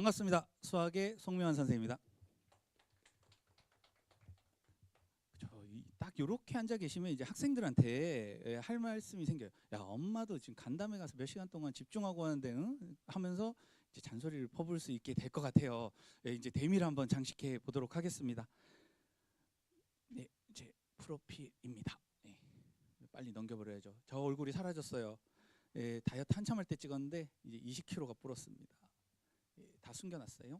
반갑습니다. 수학의 송명환 선생님입니다. 딱 이렇게 앉아 계시면 이제 학생들한테 할 말씀이 생겨요. 야, 엄마도 지금 간담회 가서 몇 시간 동안 집중하고 하는데 응? 하면서 이제 잔소리를 퍼부을 수 있게 될 것 같아요. 이제 대미를 한번 장식해 보도록 하겠습니다. 네, 제 프로필입니다. 네, 빨리 넘겨버려야죠. 저 얼굴이 사라졌어요. 다이어트 한참 할 때 찍었는데 이제 20kg가 불었습니다. 다 숨겨놨어요.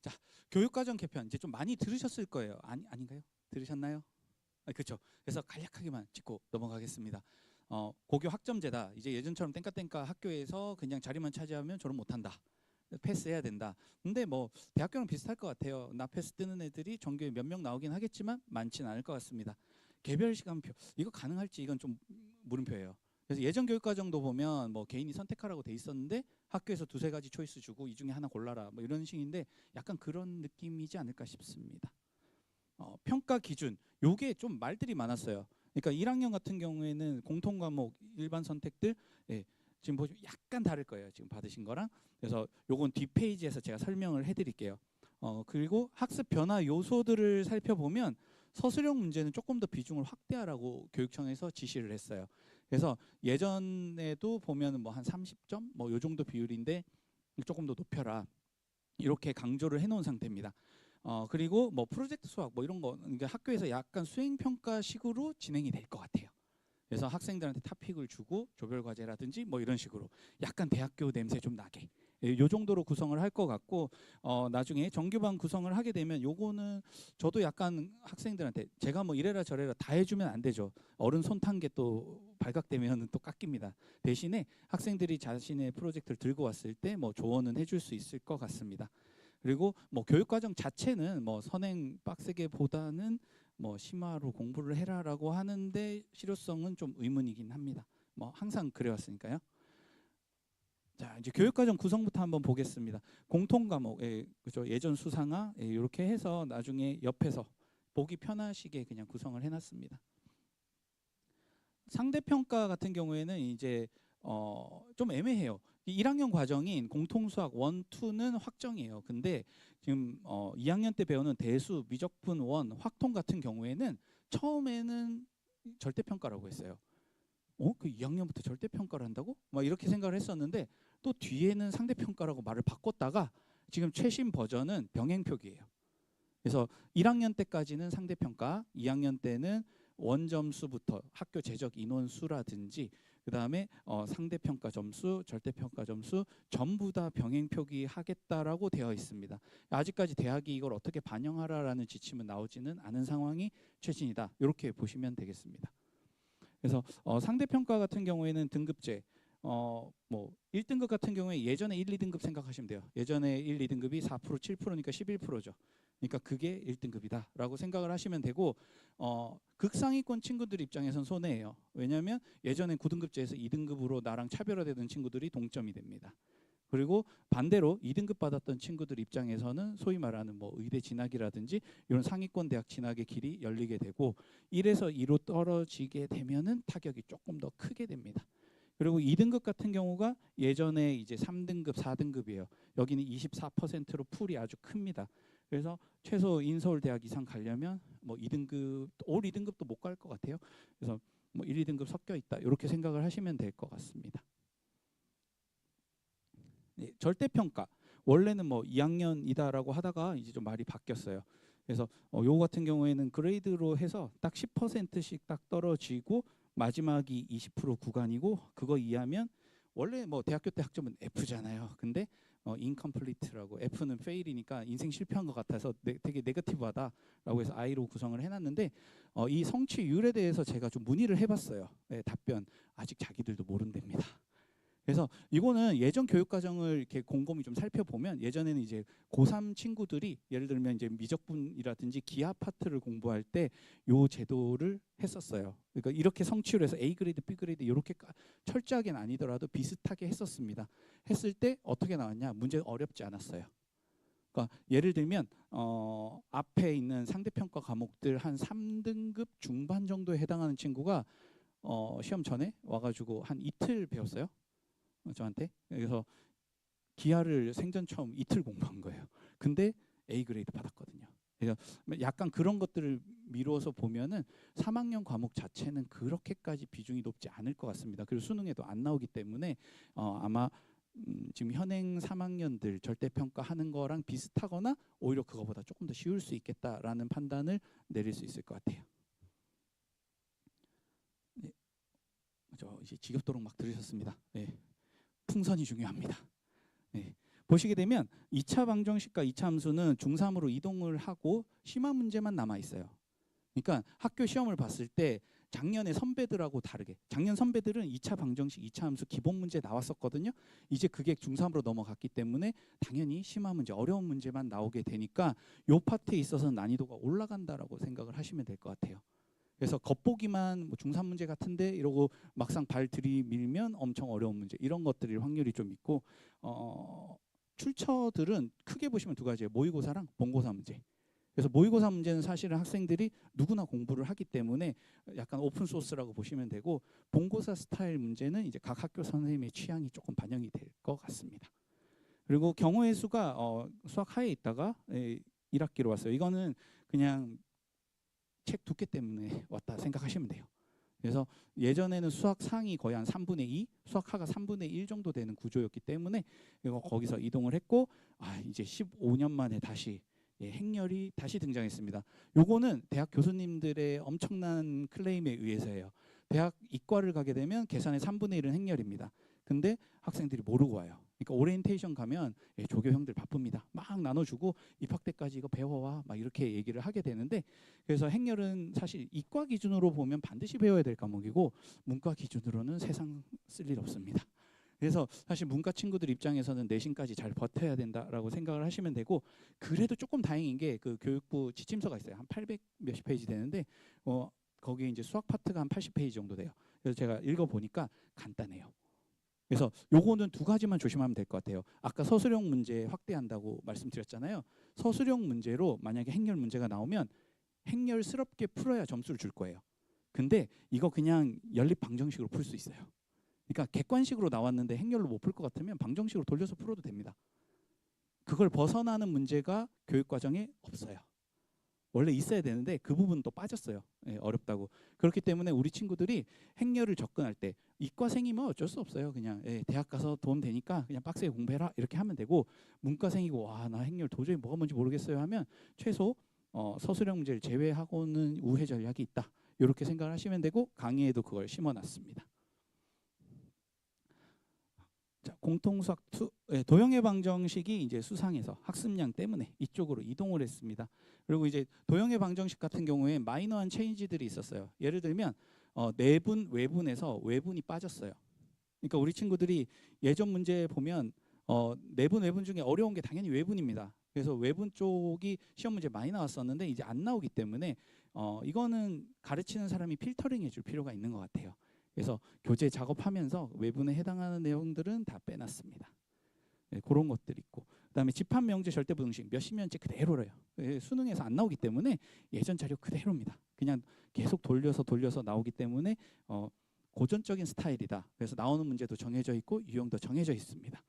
자, 교육과정 개편 이제 좀 많이 들으셨을 거예요. 아닌가요? 들으셨나요? 그렇죠. 그래서 간략하게만 짚고 넘어가겠습니다. 고교 학점제다. 이제 예전처럼 땡까땡까 학교에서 그냥 자리만 차지하면 졸업 못한다. 패스해야 된다. 근데 뭐 대학교랑 비슷할 것 같아요. 나 패스 뜨는 애들이 전교에 몇 명 나오긴 하겠지만 많지는 않을 것 같습니다. 개별 시간표 이거 가능할지 이건 좀 물음표예요. 그래서 예전 교육과정도 보면 뭐 개인이 선택하라고 돼 있었는데 학교에서 두세 가지 초이스 주고 이 중에 하나 골라라 뭐 이런 식인데 약간 그런 느낌이지 않을까 싶습니다. 평가 기준 요게 좀 말들이 많았어요. 그러니까 1학년 같은 경우에는 공통 과목 일반 선택들 지금 보시면 약간 다를 거예요. 지금 받으신 거랑. 그래서 요건 뒷페이지에서 제가 설명을 해드릴게요. 그리고 학습 변화 요소들을 살펴보면 서술형 문제는 조금 더 비중을 확대하라고 교육청에서 지시를 했어요. 그래서 예전에도 보면은 뭐 한 30점 뭐 요 정도 비율인데 조금 더 높여라. 이렇게 강조를 해놓은 상태입니다. 그리고 뭐 프로젝트 수학 뭐 이런 거 그러니까 학교에서 약간 수행 평가식으로 진행이 될 것 같아요. 그래서 학생들한테 토픽을 주고 조별 과제라든지 뭐 이런 식으로 약간 대학교 냄새 좀 나게 요 정도로 구성을 할 것 같고 나중에 정규반 구성을 하게 되면 요거는 저도 약간 학생들한테 제가 뭐 이래라 저래라 다 해주면 안 되죠. 어른 손 탄 게 또 발각되면 또 깎입니다. 대신에 학생들이 자신의 프로젝트를 들고 왔을 때 뭐 조언은 해줄 수 있을 것 같습니다. 그리고 뭐 교육과정 자체는 뭐 선행 빡세게보다는 뭐 심화로 공부를 해라라고 하는데 실효성은 좀 의문이긴 합니다. 뭐 항상 그래왔으니까요. 자, 이제 교육과정 구성부터 한번 보겠습니다. 공통 과목, 그죠? 예전 수상화 이렇게 해서 나중에 옆에서 보기 편하시게 그냥 구성을 해놨습니다. 상대평가 같은 경우에는 이제 좀 애매해요. 1학년 과정인 공통수학 1, 2는 확정이에요. 근데 지금 2학년 때 배우는 대수, 미적분 1, 확통 같은 경우에는 처음에는 절대평가라고 했어요. 그 2학년부터 절대평가를 한다고? 막 이렇게 생각을 했었는데 또 뒤에는 상대평가라고 말을 바꿨다가 지금 최신 버전은 병행표기예요. 그래서 1학년 때까지는 상대평가, 2학년 때는 원점수부터 학교 재적 인원수라든지 그 다음에 상대평가 점수, 절대평가 점수 전부 다 병행표기 하겠다라고 되어 있습니다. 아직까지 대학이 이걸 어떻게 반영하라라는 지침은 나오지는 않은 상황이 최신이다. 이렇게 보시면 되겠습니다. 그래서 상대평가 같은 경우에는 등급제 뭐 1등급 같은 경우에 예전에 1, 2등급 생각하시면 돼요. 예전에 1, 2등급이 4%, 7%니까 11%죠. 그러니까 그게 1등급이다라고 생각을 하시면 되고 극상위권 친구들 입장에선 손해예요. 왜냐하면 예전엔 9등급제에서 2등급으로 나랑 차별화되던 친구들이 동점이 됩니다. 그리고 반대로 2등급 받았던 친구들 입장에서는 소위 말하는 뭐 의대 진학이라든지 이런 상위권 대학 진학의 길이 열리게 되고 1에서 2로 떨어지게 되면은 타격이 조금 더 크게 됩니다. 그리고 2등급 같은 경우가 예전에 이제 3등급, 4등급이에요. 여기는 24%로 풀이 아주 큽니다. 그래서 최소 인서울 대학 이상 가려면 뭐 2등급, 올 2등급도 못 갈 것 같아요. 그래서 뭐 1, 2등급 섞여 있다. 이렇게 생각을 하시면 될 것 같습니다. 네, 절대평가. 원래는 뭐 2학년이다라고 하다가 이제 좀 말이 바뀌었어요. 그래서 요거 같은 경우에는 그레이드로 해서 딱 10%씩 딱 떨어지고 마지막이 20% 구간이고 그거 이하면 원래 뭐 대학교 때 학점은 F잖아요. 근데 incomplete라고 F는 fail이니까 인생 실패한 것 같아서 되게 네거티브하다라고 해서 I로 구성을 해놨는데 이 성취율에 대해서 제가 좀 문의를 해봤어요. 네, 답변 아직 자기들도 모른답니다. 그래서 이거는 예전 교육과정을 이렇게 곰곰이 좀 살펴보면 예전에는 이제 고3 친구들이 예를 들면 이제 미적분이라든지 기하 파트를 공부할 때 요 제도를 했었어요. 그러니까 이렇게 성취율에서 A 그레이드, B 그레이드 이렇게 철저하게는 아니더라도 비슷하게 했었습니다. 했을 때 어떻게 나왔냐? 문제 어렵지 않았어요. 그러니까 예를 들면 앞에 있는 상대평가 과목들 한 3등급 중반 정도에 해당하는 친구가 시험 전에 와가지고 한 이틀 배웠어요. 저한테. 그래서 기하를 생전 처음 이틀 공부한 거예요. 근데 A 그레이드 받았거든요. 그래서 약간 그런 것들을 미루어서 보면은 3학년 과목 자체는 그렇게까지 비중이 높지 않을 것 같습니다. 그리고 수능에도 안 나오기 때문에 아마 지금 현행 3학년들 절대평가하는 거랑 비슷하거나 오히려 그거보다 조금 더 쉬울 수 있겠다라는 판단을 내릴 수 있을 것 같아요. 네, 저 이제 지겹도록 막 들으셨습니다. 네, 풍선이 중요합니다. 네. 보시게 되면 2차 방정식과 2차 함수는 중3으로 이동을 하고 심화 문제만 남아 있어요. 그러니까 학교 시험을 봤을 때 작년에 선배들하고 다르게 작년 선배들은 2차 방정식, 2차 함수 기본 문제 나왔었거든요. 이제 그게 중3으로 넘어갔기 때문에 당연히 심화 문제, 어려운 문제만 나오게 되니까 요 파트에 있어서는 난이도가 올라간다라고 생각을 하시면 될 것 같아요. 그래서 겉보기만 뭐 중3 문제 같은데 이러고 막상 발 들이밀면 엄청 어려운 문제 이런 것들일 확률이 좀 있고 출처들은 크게 보시면 두 가지예요. 모의고사랑 본고사 문제. 그래서 모의고사 문제는 사실은 학생들이 누구나 공부를 하기 때문에 약간 오픈 소스라고 보시면 되고 본고사 스타일 문제는 이제 각 학교 선생님의 취향이 조금 반영이 될 것 같습니다. 그리고 경우의 수가 수학 하에 있다가 1학기로 왔어요. 이거는 그냥 책 두께 때문에 왔다 생각하시면 돼요. 그래서 예전에는 수학 상이 거의 한 3분의 2, 수학 하가 3분의 1 정도 되는 구조였기 때문에 이거 거기서 이동을 했고 이제 15년 만에 다시 행렬이 다시 등장했습니다. 요거는 대학 교수님들의 엄청난 클레임에 의해서예요. 대학 이과를 가게 되면 계산의 3분의 1은 행렬입니다. 근데 학생들이 모르고 와요. 그러니까 오리엔테이션 가면 조교 형들 바쁩니다. 막 나눠주고 입학 때까지 이거 배워와 막 이렇게 얘기를 하게 되는데 그래서 행렬은 사실 이과 기준으로 보면 반드시 배워야 될 과목이고 문과 기준으로는 세상 쓸 일 없습니다. 그래서 사실 문과 친구들 입장에서는 내신까지 잘 버텨야 된다라고 생각을 하시면 되고 그래도 조금 다행인 게 그 교육부 지침서가 있어요. 한 800 몇십 페이지 되는데 거기에 이제 수학 파트가 한 80페이지 정도 돼요. 그래서 제가 읽어보니까 간단해요. 그래서 요거는 두 가지만 조심하면 될 것 같아요. 아까 서술형 문제 확대한다고 말씀드렸잖아요. 서술형 문제로 만약에 행렬 문제가 나오면 행렬스럽게 풀어야 점수를 줄 거예요. 근데 이거 그냥 연립 방정식으로 풀 수 있어요. 그러니까 객관식으로 나왔는데 행렬로 못 풀 것 같으면 방정식으로 돌려서 풀어도 됩니다. 그걸 벗어나는 문제가 교육과정에 없어요. 원래 있어야 되는데 그 부분은 또 빠졌어요. 어렵다고. 그렇기 때문에 우리 친구들이 행렬을 접근할 때 이과생이면 어쩔 수 없어요. 그냥 대학 가서 도움 되니까 그냥 빡세게 공부해라 이렇게 하면 되고 문과생이고 와 나 행렬 도저히 뭐가 뭔지 모르겠어요 하면 최소 서술형 문제를 제외하고는 우회 전략이 있다. 이렇게 생각을 하시면 되고 강의에도 그걸 심어놨습니다. 자, 공통수학 도형의 방정식이 이제 수상해서 학습량 때문에 이쪽으로 이동을 했습니다. 그리고 이제 도형의 방정식 같은 경우에 마이너한 체인지들이 있었어요. 예를 들면 내분, 외분에서 외분이 빠졌어요. 그러니까 우리 친구들이 예전 문제 보면 내분, 외분 중에 어려운 게 당연히 외분입니다. 그래서 외분 쪽이 시험 문제 많이 나왔었는데 이제 안 나오기 때문에 이거는 가르치는 사람이 필터링 해줄 필요가 있는 것 같아요. 그래서 교재 작업하면서 외분에 해당하는 내용들은 다 빼놨습니다. 그런 것들 있고 그다음에 집합 명제 절대 부등식 몇십 년째 그대로래요. 수능에서 안 나오기 때문에 예전 자료 그대로입니다. 그냥 계속 돌려서 나오기 때문에 고전적인 스타일이다. 그래서 나오는 문제도 정해져 있고 유형도 정해져 있습니다.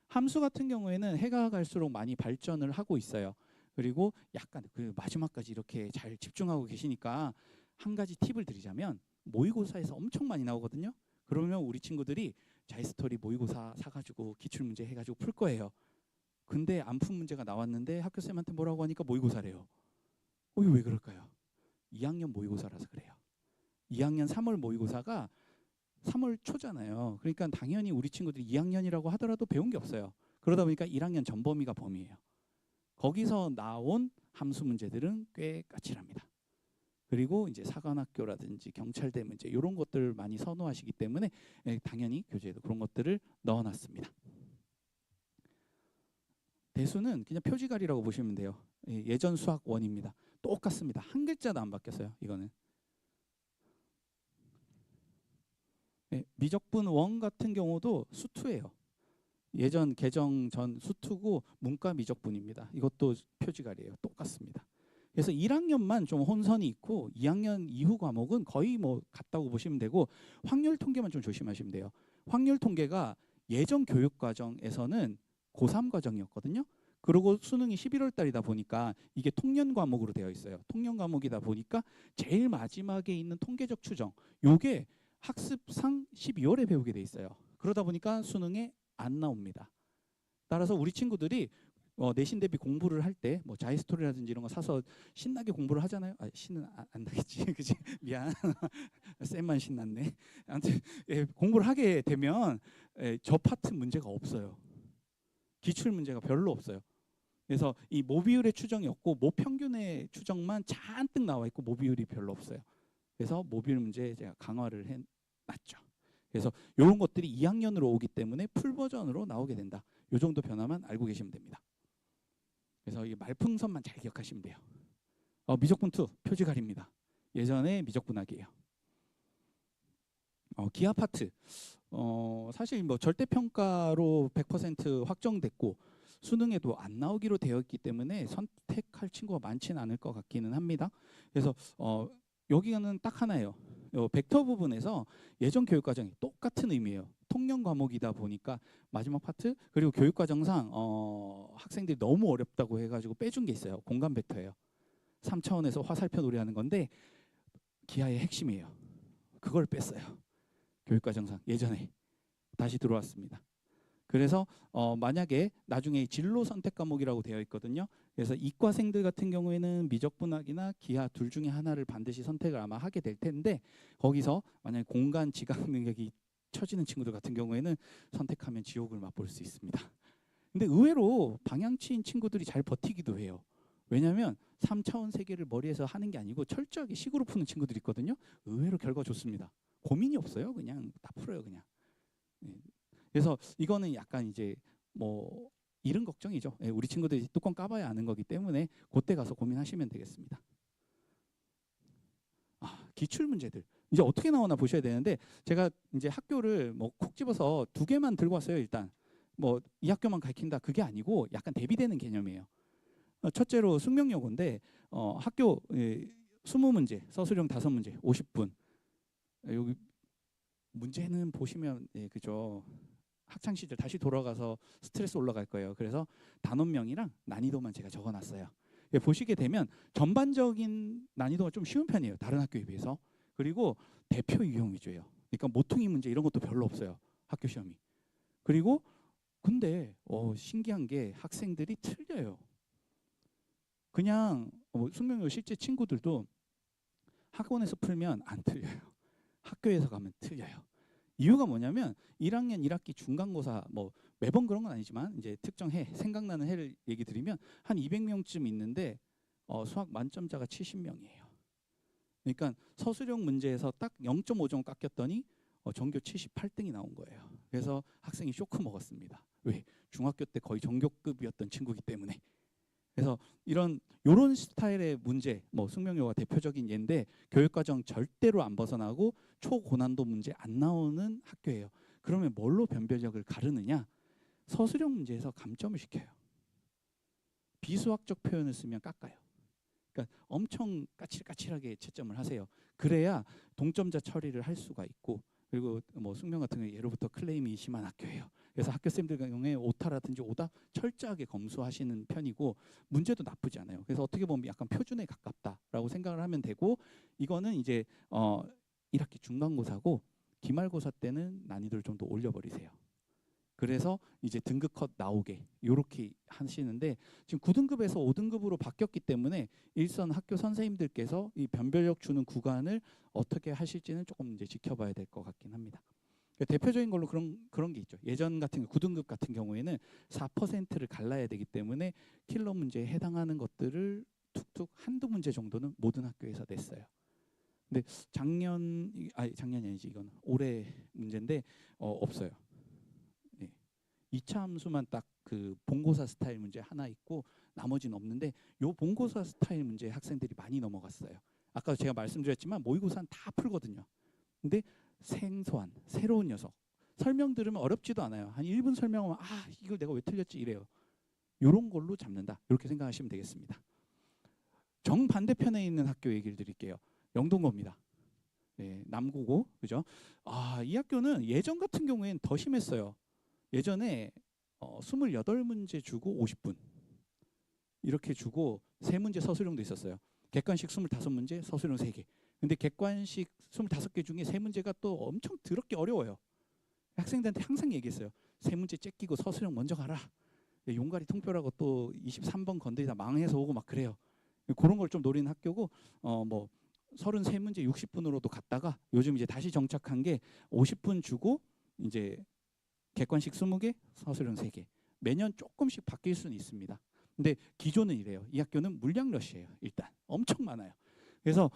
함수 같은 경우에는 해가 갈수록 많이 발전을 하고 있어요. 그리고 약간 그 마지막까지 이렇게 잘 집중하고 계시니까 한 가지 팁을 드리자면 모의고사에서 엄청 많이 나오거든요. 그러면 우리 친구들이 자이스토리 모의고사 사가지고 기출문제 해가지고 풀 거예요. 근데 안 푼 문제가 나왔는데 학교쌤한테 뭐라고 하니까 모의고사래요. 이거 왜 그럴까요? 2학년 모의고사라서 그래요. 2학년 3월 모의고사가 3월 초잖아요. 그러니까 당연히 우리 친구들이 2학년이라고 하더라도 배운 게 없어요. 그러다 보니까 1학년 전범위가 범위예요. 거기서 나온 함수 문제들은 꽤 까칠합니다. 그리고 이제 사관학교라든지 경찰대 문제 이런 것들을 많이 선호하시기 때문에 당연히 교재에도 그런 것들을 넣어놨습니다. 대수는 그냥 표지갈이라고 보시면 돼요. 예전 수학 원입니다. 똑같습니다. 한 글자도 안 바뀌었어요. 이거는. 미적분 원 같은 경우도 수투예요. 예전 개정 전 수투고 문과 미적분입니다. 이것도 표지갈이에요. 똑같습니다. 그래서 1학년만 좀 혼선이 있고 2학년 이후 과목은 거의 뭐 같다고 보시면 되고 확률 통계만 좀 조심하시면 돼요. 확률 통계가 예전 교육 과정에서는 고3 과정이었거든요. 그리고 수능이 11월 달이다 보니까 이게 통년 과목으로 되어 있어요. 통년 과목이다 보니까 제일 마지막에 있는 통계적 추정, 요게 학습상 12월에 배우게 돼 있어요. 그러다 보니까 수능에 안 나옵니다. 따라서 우리 친구들이 내신 대비 공부를 할 때 뭐 자이스토리라든지 이런 거 사서 신나게 공부를 하잖아요. 신은 안 나겠지, 그지? 미안, 쌤만 신났네. 아무튼 공부를 하게 되면 저 파트 문제가 없어요. 기출 문제가 별로 없어요. 그래서 이 모비율의 추정이 없고 모평균의 추정만 잔뜩 나와 있고 모비율이 별로 없어요. 그래서 모비율 문제 제가 강화를 해놨죠. 그래서 이런 것들이 2학년으로 오기 때문에 풀 버전으로 나오게 된다. 이 정도 변화만 알고 계시면 됩니다. 그래서 이 말풍선만 잘 기억하시면 돼요. 미적분 2 표지 가립니다. 예전에 미적분학이에요. 기하 파트 사실 뭐 절대평가로 100% 확정됐고 수능에도 안 나오기로 되어 있기 때문에 선택할 친구가 많지는 않을 것 같기는 합니다. 그래서 여기는 딱 하나예요. 벡터 부분에서 예전 교육과정이 똑같은 의미예요. 통념 과목이다 보니까 마지막 파트, 그리고 교육과정상 학생들이 너무 어렵다고 해가지고 빼준 게 있어요. 공간 벡터예요. 3차원에서 화살표 놀이하는 건데 기하의 핵심이에요. 그걸 뺐어요. 교육과정상 예전에 다시 들어왔습니다. 그래서 만약에 나중에 진로 선택 과목이라고 되어 있거든요. 그래서 이과생들 같은 경우에는 미적분학이나 기하 둘 중에 하나를 반드시 선택을 아마 하게 될 텐데, 거기서 만약에 공간 지각 능력이 처지는 친구들 같은 경우에는 선택하면 지옥을 맛볼 수 있습니다. 근데 의외로 방향치인 친구들이 잘 버티기도 해요. 왜냐하면 3차원 세계를 머리에서 하는 게 아니고 철저하게 식으로 푸는 친구들이 있거든요. 의외로 결과 좋습니다. 고민이 없어요. 그냥 다 풀어요. 그냥. 그래서 이거는 약간 이제 뭐 이른 걱정이죠. 우리 친구들이 뚜껑 까봐야 아는 거기 때문에 그때 가서 고민하시면 되겠습니다. 기출 문제들 이제 어떻게 나오나 보셔야 되는데, 제가 이제 학교를 뭐 콕 집어서 2개만 들고 왔어요. 일단 뭐 이 학교만 가르친다 그게 아니고 약간 대비되는 개념이에요. 첫째로 숙명여고인데 학교 20문제, 서술형 5문제, 50분. 여기 문제는 보시면 그죠. 학창 시절 다시 돌아가서 스트레스 올라갈 거예요. 그래서 단원명이랑 난이도만 제가 적어놨어요. 보시게 되면 전반적인 난이도가 좀 쉬운 편이에요. 다른 학교에 비해서. 그리고 대표 유형 위주예요. 그러니까 모퉁이 문제 이런 것도 별로 없어요. 학교 시험이. 그리고 근데 신기한 게 학생들이 틀려요. 그냥 숙명여고 실제 친구들도 학원에서 풀면 안 틀려요. 학교에서 가면 틀려요. 이유가 뭐냐면 1학년 1학기 중간고사 뭐 매번 그런 건 아니지만 이제 특정 해, 생각나는 해를 얘기 드리면 한 200명쯤 있는데 수학 만점자가 70명이에요. 그러니까 서술형 문제에서 딱 0.5점 깎였더니 전교 78등이 나온 거예요. 그래서 학생이 쇼크 먹었습니다. 왜? 중학교 때 거의 전교급이었던 친구이기 때문에. 그래서 이런 스타일의 문제, 뭐 숙명여고가 대표적인 예인데 교육과정 절대로 안 벗어나고 초고난도 문제 안 나오는 학교예요. 그러면 뭘로 변별력을 가르느냐? 서술형 문제에서 감점을 시켜요. 비수학적 표현을 쓰면 깎아요. 그러니까 엄청 까칠까칠하게 채점을 하세요. 그래야 동점자 처리를 할 수가 있고, 그리고 뭐 숙명 같은 경우에 예로부터 클레임이 심한 학교예요. 그래서 학교 쌤들 경우에 오타라든지 오답 철저하게 검수하시는 편이고 문제도 나쁘지 않아요. 그래서 어떻게 보면 약간 표준에 가깝다라고 생각을 하면 되고, 이거는 이제 1학기 중간고사고 기말고사 때는 난이도를 좀 더 올려버리세요. 그래서 이제 등급 컷 나오게 이렇게 하시는데, 지금 9등급에서 5등급으로 바뀌었기 때문에 일선 학교 선생님들께서 이 변별력 주는 구간을 어떻게 하실지는 조금 이제 지켜봐야 될 것 같긴 합니다. 대표적인 걸로 그런 게 있죠. 예전 같은 9등급 같은 경우에는 4%를 갈라야 되기 때문에 킬러 문제에 해당하는 것들을 툭툭 한두 문제 정도는 모든 학교에서 냈어요. 근데 작년이 아니지, 이건 올해 문제인데 없어요. 2차 함수만 딱 그 본고사 스타일 문제 하나 있고 나머지는 없는데, 요 본고사 스타일 문제 학생들이 많이 넘어갔어요. 아까 제가 말씀드렸지만 모의고사는 다 풀거든요. 근데 생소한 새로운 녀석 설명 들으면 어렵지도 않아요. 한 1분 설명하면 이걸 내가 왜 틀렸지 이래요. 요런 걸로 잡는다. 이렇게 생각하시면 되겠습니다. 정반대편에 있는 학교 얘기를 드릴게요. 영동고입니다. 네, 남고고, 그죠? 이 학교는 예전 같은 경우에는 더 심했어요. 예전에 28문제 주고 50분 이렇게 주고 3문제 서술형도 있었어요. 객관식 25문제, 서술형 3개. 근데 객관식 25개 중에 3문제가 또 엄청 더럽게 어려워요. 학생들한테 항상 얘기했어요. 3문제 째끼고 서술형 먼저 가라. 용가리 통뼈라고 또 23번 건드리다 망해서 오고 막 그래요. 그런 걸 좀 노리는 학교고 뭐 33문제 60분으로도 갔다가 요즘 이제 다시 정착한 게 50분 주고 이제 객관식 20개, 서술형 3개. 매년 조금씩 바뀔 수는 있습니다. 근데 기존은 이래요. 이 학교는 물량 러시예요. 일단 엄청 많아요. 그래서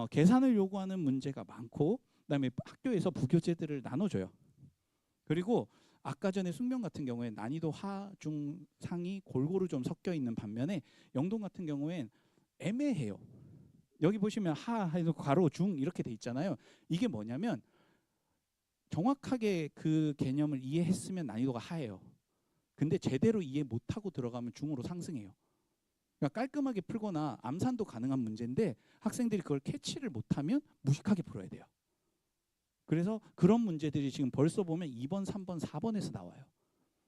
계산을 요구하는 문제가 많고 그다음에 학교에서 부교재들을 나눠줘요. 그리고 아까 전에 숙명 같은 경우에 난이도 하, 중, 상이 골고루 좀 섞여 있는 반면에 영동 같은 경우엔 애매해요. 여기 보시면 하 해서 괄호 중 이렇게 돼 있잖아요. 이게 뭐냐면 정확하게 그 개념을 이해했으면 난이도가 하예요. 근데 제대로 이해 못하고 들어가면 중으로 상승해요. 그러니까 깔끔하게 풀거나 암산도 가능한 문제인데 학생들이 그걸 캐치를 못하면 무식하게 풀어야 돼요. 그래서 그런 문제들이 지금 벌써 보면 2번, 3번, 4번에서 나와요.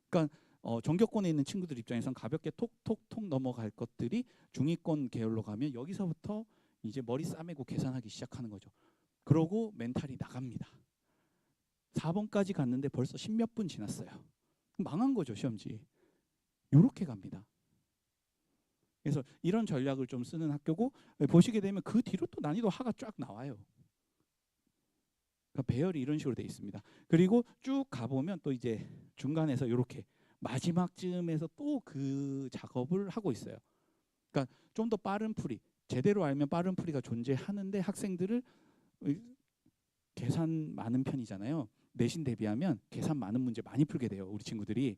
그러니까 전교권에 있는 친구들 입장에선 가볍게 톡톡톡 넘어갈 것들이 중위권 계열로 가면 여기서부터 이제 머리 싸매고 계산하기 시작하는 거죠. 그러고 멘탈이 나갑니다. 4번까지 갔는데 벌써 10몇 분 지났어요. 망한 거죠, 시험지. 요렇게 갑니다. 그래서 이런 전략을 좀 쓰는 학교고 보시게 되면 그 뒤로 또 난이도 하가 쫙 나와요. 그러니까 배열이 이런 식으로 돼 있습니다. 그리고 쭉 가보면 또 이제 중간에서 이렇게 마지막쯤에서 또 그 작업을 하고 있어요. 그러니까 좀 더 빠른 풀이, 제대로 알면 빠른 풀이가 존재하는데 학생들을 계산 많은 편이잖아요. 내신 대비하면 계산 많은 문제 많이 풀게 돼요. 우리 친구들이.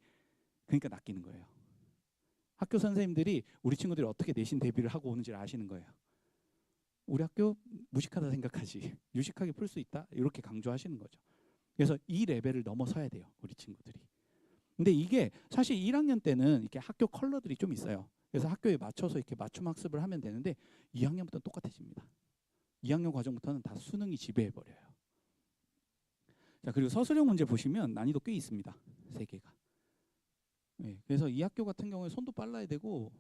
그러니까 낚이는 거예요. 학교 선생님들이 우리 친구들이 어떻게 내신 대비를 하고 오는지를 아시는 거예요. 우리 학교 무식하다 생각하지 유식하게 풀 수 있다 이렇게 강조하시는 거죠. 그래서 이 레벨을 넘어서야 돼요, 우리 친구들이. 근데 이게 사실 1학년 때는 이렇게 학교 컬러들이 좀 있어요. 그래서 학교에 맞춰서 이렇게 맞춤 학습을 하면 되는데 2학년부터는 똑같아집니다. 2학년 과정부터는 다 수능이 지배해 버려요. 자, 그리고 서술형 문제 보시면 난이도 꽤 있습니다. 3개가. 네, 그래서 이 학교 같은 경우에 손도 빨라야 되고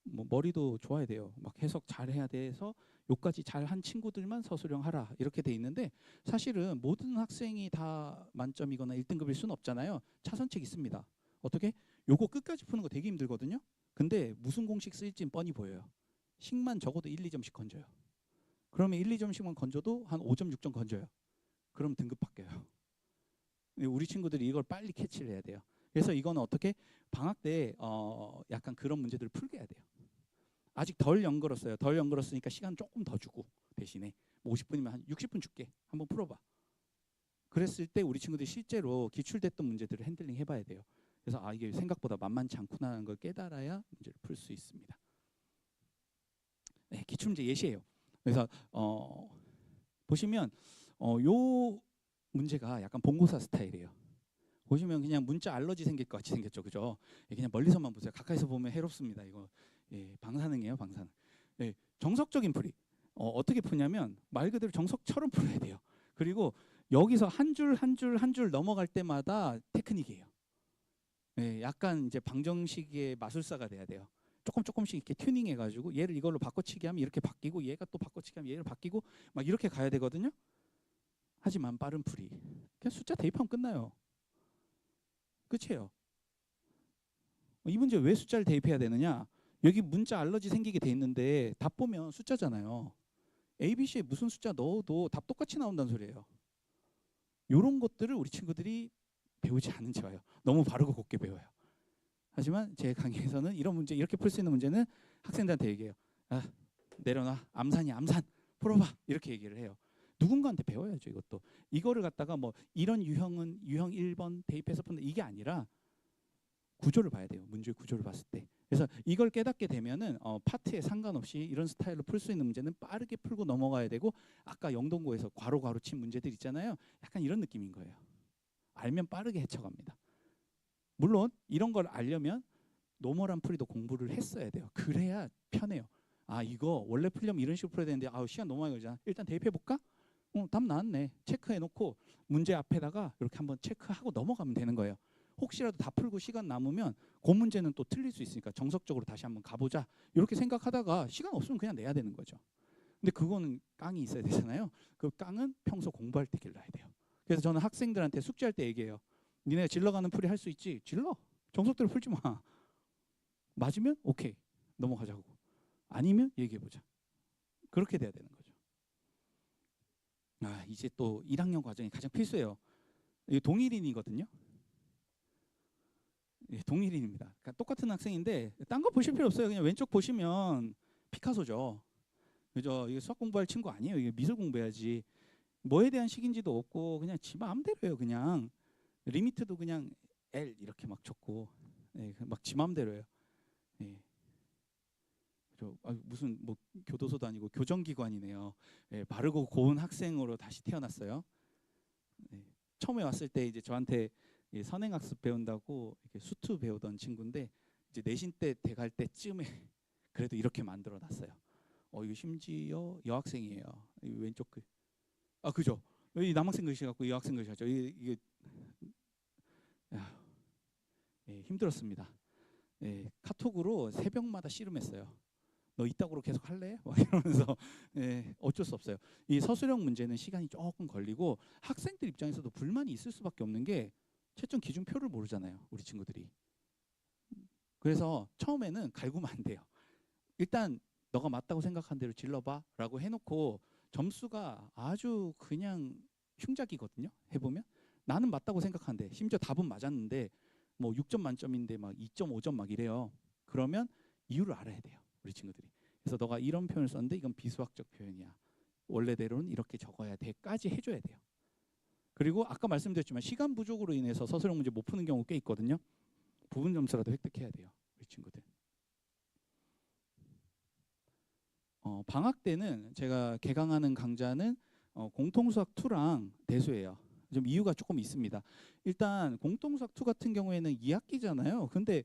뭐 머리도 좋아야 돼요. 막 해석 잘 해야 돼서 요까지 잘한 친구들만 서술형 하라 이렇게 돼 있는데 사실은 모든 학생이 다 만점이거나 1등급일 수는 없잖아요. 차선책 있습니다. 어떻게? 요거 끝까지 푸는 거 되게 힘들거든요. 근데 무슨 공식 쓰일지는 뻔히 보여요. 식만 적어도 1, 2점씩 건져요. 그러면 1, 2점씩만 건져도 한 5점, 6점 건져요. 그럼 등급 바뀌어요. 우리 친구들이 이걸 빨리 캐치를 해야 돼요. 그래서 이거는 어떻게 방학 때 약간 그런 문제들을 풀게 해야 돼요. 아직 덜 연걸었어요. 덜 연걸었으니까 시간 조금 더 주고 대신에 50분이면 한 60분 줄게. 한번 풀어봐. 그랬을 때 우리 친구들이 실제로 기출됐던 문제들을 핸들링 해봐야 돼요. 그래서 이게 생각보다 만만치 않구나라는 걸 깨달아야 문제를 풀 수 있습니다. 네, 기출문제 예시예요. 그래서 보시면 요 문제가 약간 본고사 스타일이에요. 보시면 그냥 문자 알러지 생길 것 같이 생겼죠, 그죠? 그냥 멀리서만 보세요. 가까이서 보면 해롭습니다. 이거 방사능이에요, 방사능. 정석적인 풀이. 어떻게 푸냐면 말 그대로 정석처럼 풀어야 돼요. 그리고 여기서 한 줄 한 줄 한 줄 넘어갈 때마다 테크닉이에요. 약간 이제 방정식의 마술사가 돼야 돼요. 조금씩 이렇게 튜닝해가지고 얘를 이걸로 바꿔치기 하면 이렇게 바뀌고 얘가 또 바꿔치기 하면 얘를 바뀌고 막 이렇게 가야 되거든요. 하지만 빠른 풀이. 그냥 숫자 대입하면 끝나요. 끝이에요. 이 문제 왜 숫자를 대입해야 되느냐? 여기 문자 알러지 생기게 돼 있는데 답 보면 숫자잖아요. A, B, C에 무슨 숫자 넣어도 답 똑같이 나온다는 소리예요. 이런 것들을 우리 친구들이 배우지 않은 채 와요. 너무 바르고 곱게 배워요. 하지만 제 강의에서는 이런 문제, 이렇게 풀 수 있는 문제는 학생들한테 얘기해요. 내려놔. 암산이 암산. 풀어봐. 이렇게 얘기를 해요. 누군가한테 배워야죠, 이것도. 이거를 갖다가 뭐 이런 유형은 유형 1번 대입해서 푼다. 이게 아니라 구조를 봐야 돼요. 문제의 구조를 봤을 때. 그래서 이걸 깨닫게 되면은 파트에 상관없이 이런 스타일로 풀 수 있는 문제는 빠르게 풀고 넘어가야 되고 아까 영동고에서 괄호 친 문제들 있잖아요. 약간 이런 느낌인 거예요. 알면 빠르게 헤쳐갑니다. 물론 이런 걸 알려면 노멀한 풀이도 공부를 했어야 돼요. 그래야 편해요. 이거 원래 풀려면 이런 식으로 풀어야 되는데 시간 너무 많이 걸리잖아. 일단 대입해 볼까? 답 나왔네. 체크해 놓고 문제 앞에다가 이렇게 한번 체크하고 넘어가면 되는 거예요. 혹시라도 다 풀고 시간 남으면 그 문제는 또 틀릴 수 있으니까 정석적으로 다시 한번 가보자 이렇게 생각하다가 시간 없으면 그냥 내야 되는 거죠. 근데 그거는 깡이 있어야 되잖아요. 그 깡은 평소 공부할 때 길러야 돼요. 그래서 저는 학생들한테 숙제할 때 얘기해요. 니네가 질러가는 풀이 할 수 있지? 질러. 정석대로 풀지 마. 맞으면 오케이 넘어가자고. 아니면 얘기해보자. 그렇게 돼야 되는 거죠. 이제 또 1학년 과정이 가장 필수예요. 이게 동일인이거든요. 예, 동일인입니다. 그러니까 똑같은 학생인데 딴 거 보실 필요 없어요. 그냥 왼쪽 보시면 피카소죠. 그죠? 이게 수학 공부할 친구 아니에요. 이게 미술 공부해야지. 뭐에 대한 식인지도 없고 그냥 지 마음대로예요. 그냥 리미트도 그냥 L 이렇게 막 쳤고 예, 막 지 마음대로예요. 예. 무슨 뭐 교도소도 아니고 교정기관이네요. 예, 바르고 고운 학생으로 다시 태어났어요. 예. 처음에 왔을 때 이제 저한테 선행학습 배운다고 이렇게 수투 배우던 친구인데 이제 내신 때 돼갈 때쯤에 그래도 이렇게 만들어 놨어요. 이거 심지어 여학생이에요. 이 왼쪽 글. 그죠? 이 남학생 글씨 갖고 여학생 글씨 같죠. 이게 예, 힘들었습니다. 예, 카톡으로 새벽마다 씨름했어요. 너 이따구로 계속 할래? 막 이러면서 예, 어쩔 수 없어요. 이 서술형 문제는 시간이 조금 걸리고 학생들 입장에서도 불만이 있을 수밖에 없는 게 채점 기준표를 모르잖아요. 우리 친구들이. 그래서 처음에는 갈구면 안 돼요. 일단 너가 맞다고 생각한 대로 질러봐 라고 해놓고 점수가 아주 그냥 흉작이거든요. 해보면 나는 맞다고 생각하는데 심지어 답은 맞았는데 뭐 6점 만점인데 막 2.5점 막 이래요. 그러면 이유를 알아야 돼요. 우리 친구들이. 그래서 너가 이런 표현을 썼는데 이건 비수학적 표현이야. 원래대로는 이렇게 적어야 돼까지 해줘야 돼요. 그리고 아까 말씀드렸지만 시간 부족으로 인해서 서술형 문제 못 푸는 경우 꽤 있거든요. 부분 점수라도 획득해야 돼요. 우리 친구들. 방학 때는 제가 개강하는 강좌는 공통수학 2랑 대수예요. 좀 이유가 조금 있습니다. 일단 공통수학 2 같은 경우에는 2학기잖아요. 근데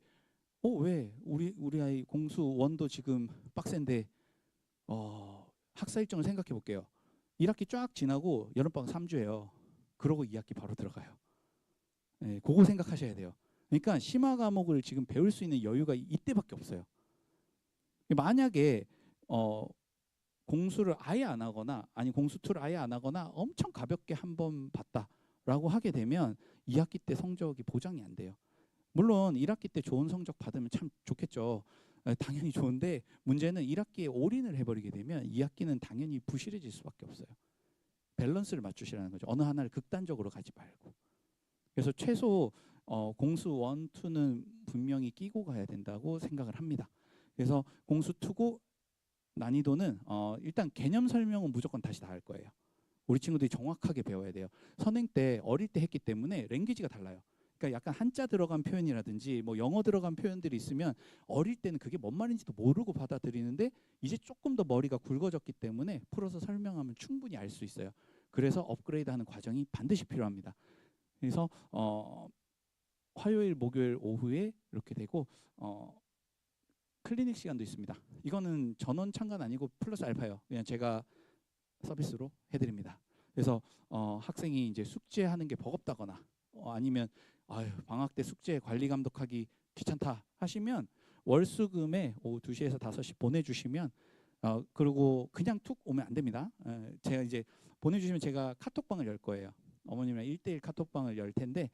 왜 우리 아이 공수 1도 지금 빡센데 학사 일정을 생각해 볼게요. 1학기 쫙 지나고 여름방학 3주예요. 그러고 2학기 바로 들어가요. 네, 그거 생각하셔야 돼요. 그러니까 심화 과목을 지금 배울 수 있는 여유가 이때밖에 없어요. 만약에 공수를 아예 안 하거나 아니 공수 2를 아예 안 하거나 엄청 가볍게 한번 봤다라고 하게 되면 2학기 때 성적이 보장이 안 돼요. 물론 1학기 때 좋은 성적 받으면 참 좋겠죠. 당연히 좋은데 문제는 1학기에 올인을 해버리게 되면 2학기는 당연히 부실해질 수밖에 없어요. 밸런스를 맞추시라는 거죠. 어느 하나를 극단적으로 가지 말고. 그래서 최소 공수 1, 2는 분명히 끼고 가야 된다고 생각을 합니다. 그래서 공수 2고 난이도는 일단 개념 설명은 무조건 다시 다 할 거예요. 우리 친구들이 정확하게 배워야 돼요. 선행 때 어릴 때 했기 때문에 랭귀지가 달라요. 그러니까 약간 한자 들어간 표현이라든지 뭐 영어 들어간 표현들이 있으면 어릴 때는 그게 뭔 말인지도 모르고 받아들이는데 이제 조금 더 머리가 굵어졌기 때문에 풀어서 설명하면 충분히 알 수 있어요. 그래서 업그레이드하는 과정이 반드시 필요합니다. 그래서 화요일, 목요일 오후에 이렇게 되고 클리닉 시간도 있습니다. 이거는 전원 참관 아니고 플러스 알파예요. 그냥 제가 서비스로 해드립니다. 그래서 학생이 이제 숙제하는 게 버겁다거나 아니면 방학 때 숙제 관리 감독하기 귀찮다 하시면 월수금에 오후 2시에서 5시 보내주시면 그리고 그냥 툭 오면 안 됩니다. 제가 이제 보내주시면 제가 카톡방을 열 거예요. 어머님이랑 1대1 카톡방을 열 텐데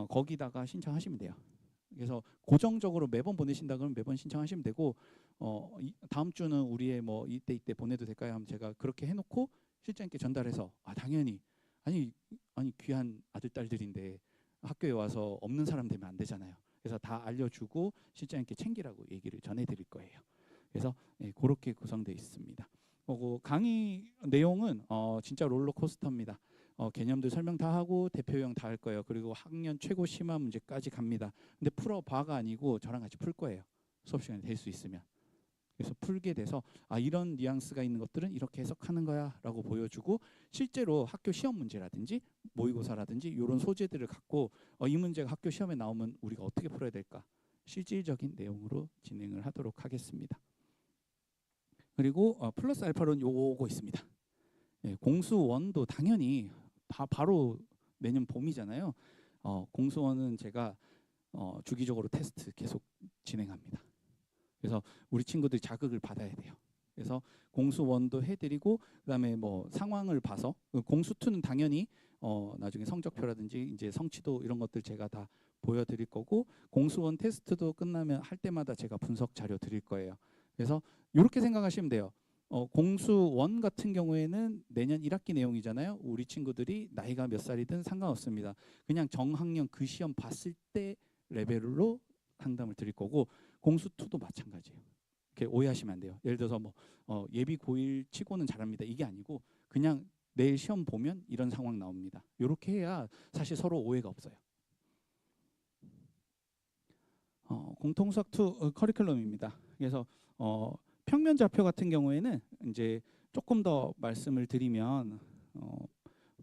거기다가 신청하시면 돼요. 그래서 고정적으로 매번 보내신다 그러면 매번 신청하시면 되고 다음 주는 우리의 뭐 이때 보내도 될까요? 하면 제가 그렇게 해놓고 실장님께 전달해서 당연히 아니 귀한 아들 딸들인데 학교에 와서 없는 사람 되면 안 되잖아요. 그래서 다 알려주고 실장님께 챙기라고 얘기를 전해드릴 거예요. 그래서 그렇게 구성되어 있습니다. 강의 내용은 진짜 롤러코스터입니다. 개념들 설명 다 하고 대표형 다 할 거예요. 그리고 학년 최고 심화 문제까지 갑니다. 근데 풀어봐가 아니고 저랑 같이 풀 거예요. 수업 시간이 될 수 있으면. 그래서 풀게 돼서 이런 뉘앙스가 있는 것들은 이렇게 해석하는 거야 라고 보여주고 실제로 학교 시험 문제라든지 모의고사라든지 이런 소재들을 갖고 이 문제가 학교 시험에 나오면 우리가 어떻게 풀어야 될까 실질적인 내용으로 진행을 하도록 하겠습니다. 그리고 플러스 알파로는 요거 있습니다. 공수 1도 당연히 바로 내년 봄이잖아요. 공수원은 제가 주기적으로 테스트 계속 진행합니다. 그래서 우리 친구들이 자극을 받아야 돼요. 그래서 공수원도 해드리고 그다음에 뭐 상황을 봐서 공수투는 당연히 나중에 성적표라든지 이제 성취도 이런 것들 제가 다 보여드릴 거고 공수원 테스트도 끝나면 할 때마다 제가 분석 자료 드릴 거예요. 그래서 이렇게 생각하시면 돼요. 공수원 같은 경우에는 내년 1학기 내용이잖아요. 우리 친구들이 나이가 몇 살이든 상관없습니다. 그냥 정학년 그 시험 봤을 때 레벨로 상담을 드릴 거고 공수2도 마찬가지예요. 이렇게 오해하시면 안 돼요. 예를 들어서 뭐 예비 고1 치고는 잘합니다. 이게 아니고 그냥 내일 시험 보면 이런 상황 나옵니다. 이렇게 해야 사실 서로 오해가 없어요. 공통수학2 커리큘럼입니다. 그래서 평면 좌표 같은 경우에는 이제 조금 더 말씀을 드리면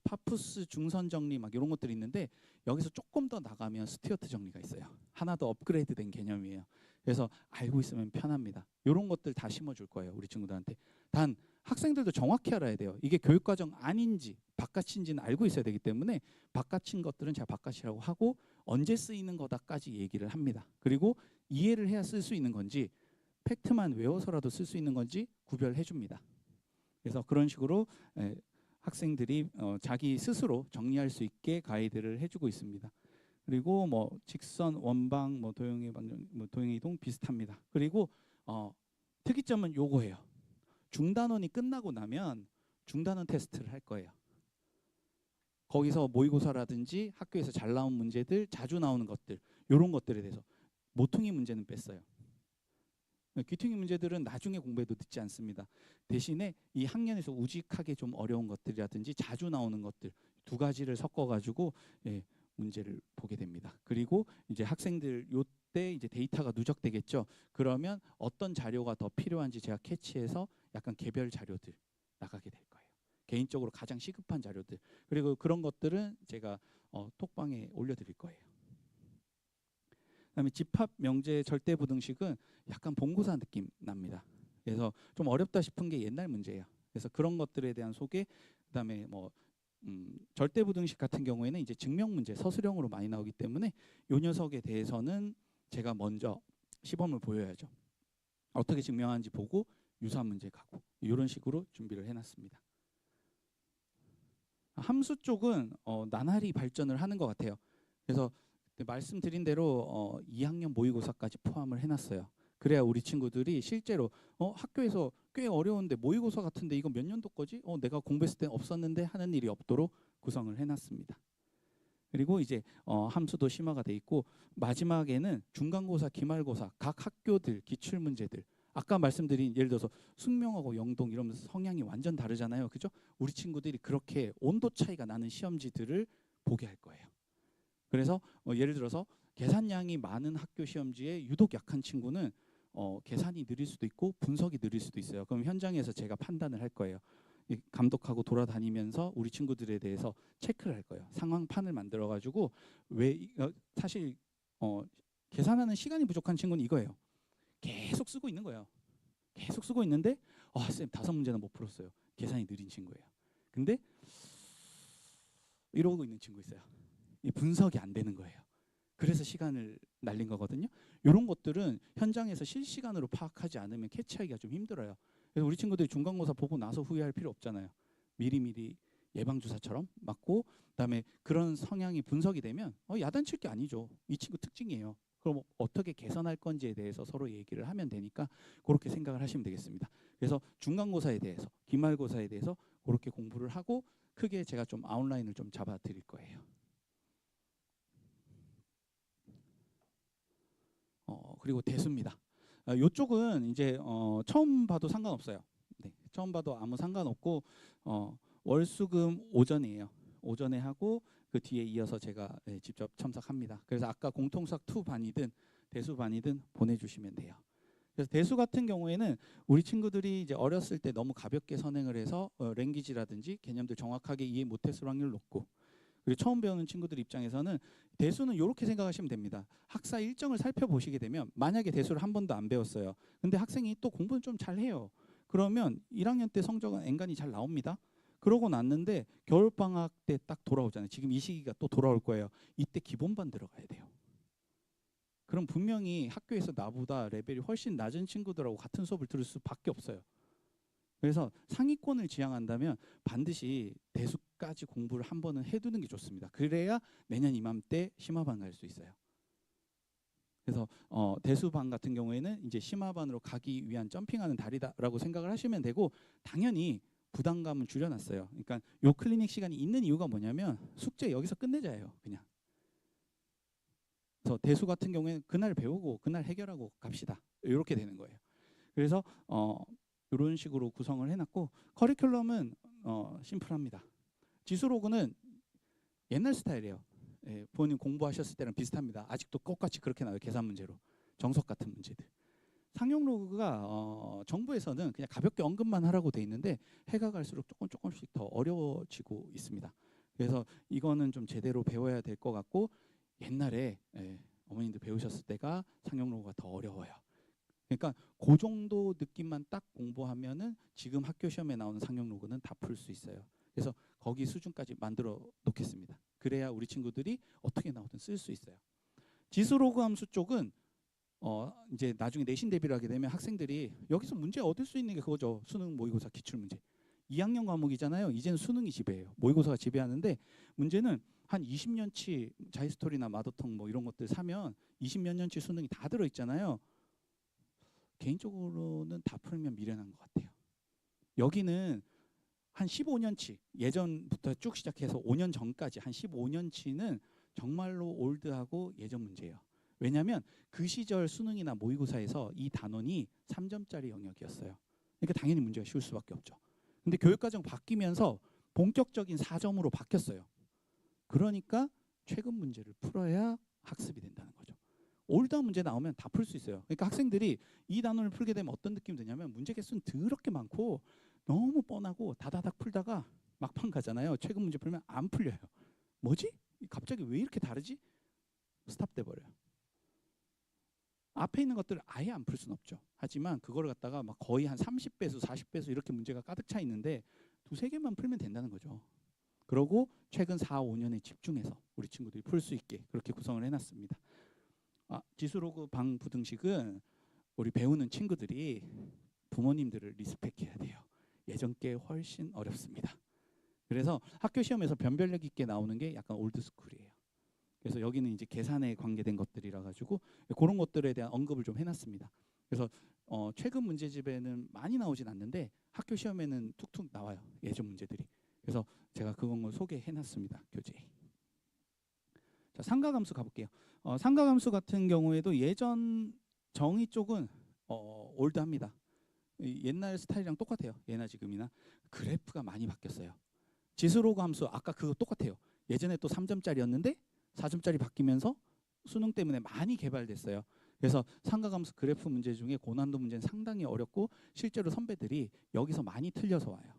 파푸스 중선 정리 막 이런 것들이 있는데 여기서 조금 더 나가면 스튜어트 정리가 있어요. 하나 더 업그레이드된 개념이에요. 그래서 알고 있으면 편합니다. 이런 것들 다 심어줄 거예요. 우리 친구들한테. 단 학생들도 정확히 알아야 돼요. 이게 교육과정 아닌지 바깥인지는 알고 있어야 되기 때문에 바깥인 것들은 제가 바깥이라고 하고 언제 쓰이는 거다까지 얘기를 합니다. 그리고 이해를 해야 쓸 수 있는 건지 팩트만 외워서라도 쓸 수 있는 건지 구별해 줍니다. 그래서 그런 식으로 학생들이 자기 스스로 정리할 수 있게 가이드를 해주고 있습니다. 그리고 뭐 직선, 원방, 뭐 도형의 방정, 뭐 도형의 이동 비슷합니다. 그리고 특이점은 요거예요. 중단원이 끝나고 나면 중단원 테스트를 할 거예요. 거기서 모의고사라든지 학교에서 잘 나온 문제들, 자주 나오는 것들, 이런 것들에 대해서 모퉁이 문제는 뺐어요. 귀퉁이 문제들은 나중에 공부해도 늦지 않습니다. 대신에 이 학년에서 우직하게 좀 어려운 것들이라든지 자주 나오는 것들 두 가지를 섞어가지고 문제를 보게 됩니다. 그리고 이제 학생들 요때 이제 데이터가 누적되겠죠. 그러면 어떤 자료가 더 필요한지 제가 캐치해서 약간 개별 자료들 나가게 될 거예요. 개인적으로 가장 시급한 자료들 그리고 그런 것들은 제가 톡방에 올려드릴 거예요. 그다음에 집합 명제 절대 부등식은 약간 본고사 느낌 납니다. 그래서 좀 어렵다 싶은 게 옛날 문제예요. 그래서 그런 것들에 대한 소개, 그다음에 뭐 절대 부등식 같은 경우에는 이제 증명 문제 서술형으로 많이 나오기 때문에 이 녀석에 대해서는 제가 먼저 시범을 보여야죠. 어떻게 증명하는지 보고 유사한 문제 가고 이런 식으로 준비를 해놨습니다. 함수 쪽은 나날이 발전을 하는 것 같아요. 그래서 말씀드린 대로 2학년 모의고사까지 포함을 해놨어요. 그래야 우리 친구들이 실제로 학교에서 꽤 어려운데 모의고사 같은데 이거 몇 년도 거지? 내가 공부했을 때 없었는데 하는 일이 없도록 구성을 해놨습니다. 그리고 이제 함수도 심화가 돼 있고 마지막에는 중간고사, 기말고사 각 학교들 기출문제들 아까 말씀드린 예를 들어서 숙명하고 영동 이러면서 성향이 완전 다르잖아요. 그죠? 우리 친구들이 그렇게 온도 차이가 나는 시험지들을 보게 할 거예요. 그래서 예를 들어서 계산량이 많은 학교 시험지에 유독 약한 친구는 계산이 느릴 수도 있고 분석이 느릴 수도 있어요. 그럼 현장에서 제가 판단을 할 거예요. 감독하고 돌아다니면서 우리 친구들에 대해서 체크를 할 거예요. 상황판을 만들어 가지고 왜 사실 계산하는 시간이 부족한 친구는 이거예요. 계속 쓰고 있는 거예요. 계속 쓰고 있는데 쌤 5문제나 못 풀었어요. 계산이 느린 친구예요. 근데 이러고 있는 친구 있어요. 이 분석이 안 되는 거예요. 그래서 시간을 날린 거거든요. 이런 것들은 현장에서 실시간으로 파악하지 않으면 캐치하기가 좀 힘들어요. 그래서 우리 친구들이 중간고사 보고 나서 후회할 필요 없잖아요. 미리미리 예방주사처럼 맞고 그다음에 그런 성향이 분석이 되면 야단칠 게 아니죠. 이 친구 특징이에요. 그럼 어떻게 개선할 건지에 대해서 서로 얘기를 하면 되니까 그렇게 생각을 하시면 되겠습니다. 그래서 중간고사에 대해서 기말고사에 대해서 그렇게 공부를 하고 크게 제가 좀 아웃라인을 좀 잡아 드릴 거예요. 그리고 대수입니다. 이쪽은 이제 처음 봐도 상관없어요. 네, 처음 봐도 아무 상관없고 월수금 오전이에요. 오전에 하고 그 뒤에 이어서 제가 직접 첨삭합니다. 그래서 아까 공통수학 2 반이든 대수 반이든 보내주시면 돼요. 그래서 대수 같은 경우에는 우리 친구들이 이제 어렸을 때 너무 가볍게 선행을 해서 랭귀지라든지 개념들 정확하게 이해 못했을 확률 높고 그리고 처음 배우는 친구들 입장에서는 대수는 이렇게 생각하시면 됩니다. 학사 일정을 살펴보시게 되면 만약에 대수를 한 번도 안 배웠어요. 근데 학생이 또 공부는 좀 잘해요. 그러면 1학년 때 성적은 엔간히 잘 나옵니다. 그러고 났는데 겨울 방학 때 딱 돌아오잖아요. 지금 이 시기가 또 돌아올 거예요. 이때 기본반 들어가야 돼요. 그럼 분명히 학교에서 나보다 레벨이 훨씬 낮은 친구들하고 같은 수업을 들을 수밖에 없어요. 그래서 상위권을 지향한다면 반드시 대수까지 공부를 한 번은 해두는 게 좋습니다. 그래야 내년 이맘때 심화반 갈 수 있어요. 그래서 대수반 같은 경우에는 이제 심화반으로 가기 위한 점핑하는 다리다라고 생각을 하시면 되고, 당연히 부담감은 줄여놨어요. 그러니까 요 클리닉 시간이 있는 이유가 뭐냐면 숙제 여기서 끝내자예요. 그냥. 그래서 대수 같은 경우에는 그날 배우고 그날 해결하고 갑시다. 이렇게 되는 거예요. 그래서 이런 식으로 구성을 해놨고, 커리큘럼은 심플합니다. 지수로그는 옛날 스타일이에요. 예, 부모님 공부하셨을 때랑 비슷합니다. 아직도 똑같이 그렇게 나와요. 계산 문제로. 정석 같은 문제들. 상용 로그가 정부에서는 그냥 가볍게 언급만 하라고 돼 있는데 해가 갈수록 조금씩 더 어려워지고 있습니다. 그래서 이거는 좀 제대로 배워야 될 것 같고, 옛날에 어머님들 배우셨을 때가 상용 로그가 더 어려워요. 그러니까 그 정도 느낌만 딱 공부하면은 지금 학교 시험에 나오는 상용 로그는 다 풀 수 있어요. 그래서 거기 수준까지 만들어 놓겠습니다. 그래야 우리 친구들이 어떻게 나오든 쓸 수 있어요. 지수 로그 함수 쪽은 이제 나중에 내신 대비를 하게 되면 학생들이 여기서 문제 얻을 수 있는 게 그거죠. 수능 모의고사 기출문제. 2학년 과목이잖아요. 이제는 수능이 지배해요. 모의고사가 지배하는데, 문제는 한 20년치 자히스토리나 마더텅 뭐 이런 것들 사면 20몇 년치 수능이 다 들어있잖아요. 개인적으로는 다 풀면 미련한 것 같아요. 여기는 한 15년치, 예전부터 쭉 시작해서 5년 전까지 한 15년치는 정말로 올드하고 예전 문제예요. 왜냐하면 그 시절 수능이나 모의고사에서 이 단원이 3점짜리 영역이었어요. 그러니까 당연히 문제가 쉬울 수밖에 없죠. 근데 교육과정 바뀌면서 본격적인 4점으로 바뀌었어요. 그러니까 최근 문제를 풀어야 학습이 된다는 거죠. 올드한 문제 나오면 다 풀 수 있어요. 그러니까 학생들이 이 단원을 풀게 되면 어떤 느낌이 드냐면 문제 개수는 더럽게 많고 너무 뻔하고 다다닥 풀다가 막판 가잖아요. 최근 문제 풀면 안 풀려요. 뭐지? 갑자기 왜 이렇게 다르지? 스탑돼 버려요. 앞에 있는 것들을 아예 안 풀 수는 없죠. 하지만 그걸 갖다가 막 거의 한 30배수, 40배수 이렇게 문제가 가득 차 있는데 두세 개만 풀면 된다는 거죠. 그러고 최근 4, 5년에 집중해서 우리 친구들이 풀 수 있게 그렇게 구성을 해놨습니다. 지수로그 방 부등식은 우리 배우는 친구들이 부모님들을 리스펙해야 돼요. 예전 게 훨씬 어렵습니다. 그래서 학교 시험에서 변별력 있게 나오는 게 약간 올드스쿨이에요. 그래서 여기는 이제 계산에 관계된 것들이라 가지고 그런 것들에 대한 언급을 좀 해놨습니다. 그래서 최근 문제집에는 많이 나오진 않는데 학교 시험에는 툭툭 나와요. 예전 문제들이. 그래서 제가 그건 소개해놨습니다. 교재에. 자, 상가함수 가볼게요. 상가함수 같은 경우에도 예전 정의 쪽은 올드합니다. 옛날 스타일이랑 똑같아요. 예나 지금이나. 그래프가 많이 바뀌었어요. 지수로그 함수 아까 그거 똑같아요. 예전에 또 3점짜리였는데 4점짜리 바뀌면서 수능 때문에 많이 개발됐어요. 그래서 상가함수 그래프 문제 중에 고난도 문제는 상당히 어렵고 실제로 선배들이 여기서 많이 틀려서 와요.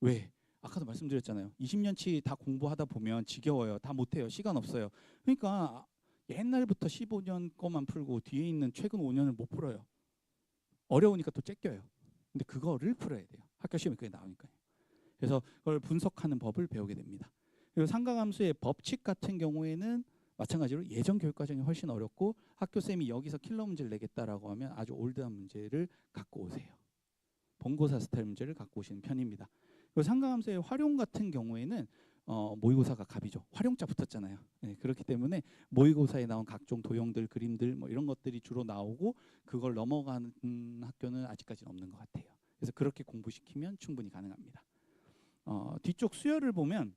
왜? 아까도 말씀드렸잖아요. 20년치 다 공부하다 보면 지겨워요. 다 못해요. 시간 없어요. 그러니까 옛날부터 15년 거만 풀고 뒤에 있는 최근 5년을 못 풀어요. 어려우니까 또 째껴요. 근데 그거를 풀어야 돼요. 학교 시험에 그게 나오니까요. 그래서 그걸 분석하는 법을 배우게 됩니다. 그리고 상가함수의 법칙 같은 경우에는 마찬가지로 예전 교육과정이 훨씬 어렵고 학교쌤이 여기서 킬러 문제를 내겠다라고 하면 아주 올드한 문제를 갖고 오세요. 본고사 스타일 문제를 갖고 오시는 편입니다. 그리고 상가함수의 활용 같은 경우에는 모의고사가 갑이죠. 활용자 붙었잖아요. 네, 그렇기 때문에 모의고사에 나온 각종 도형들, 그림들 뭐 이런 것들이 주로 나오고 그걸 넘어가는 학교는 아직까지는 없는 것 같아요. 그래서 그렇게 공부시키면 충분히 가능합니다. 뒤쪽 수열을 보면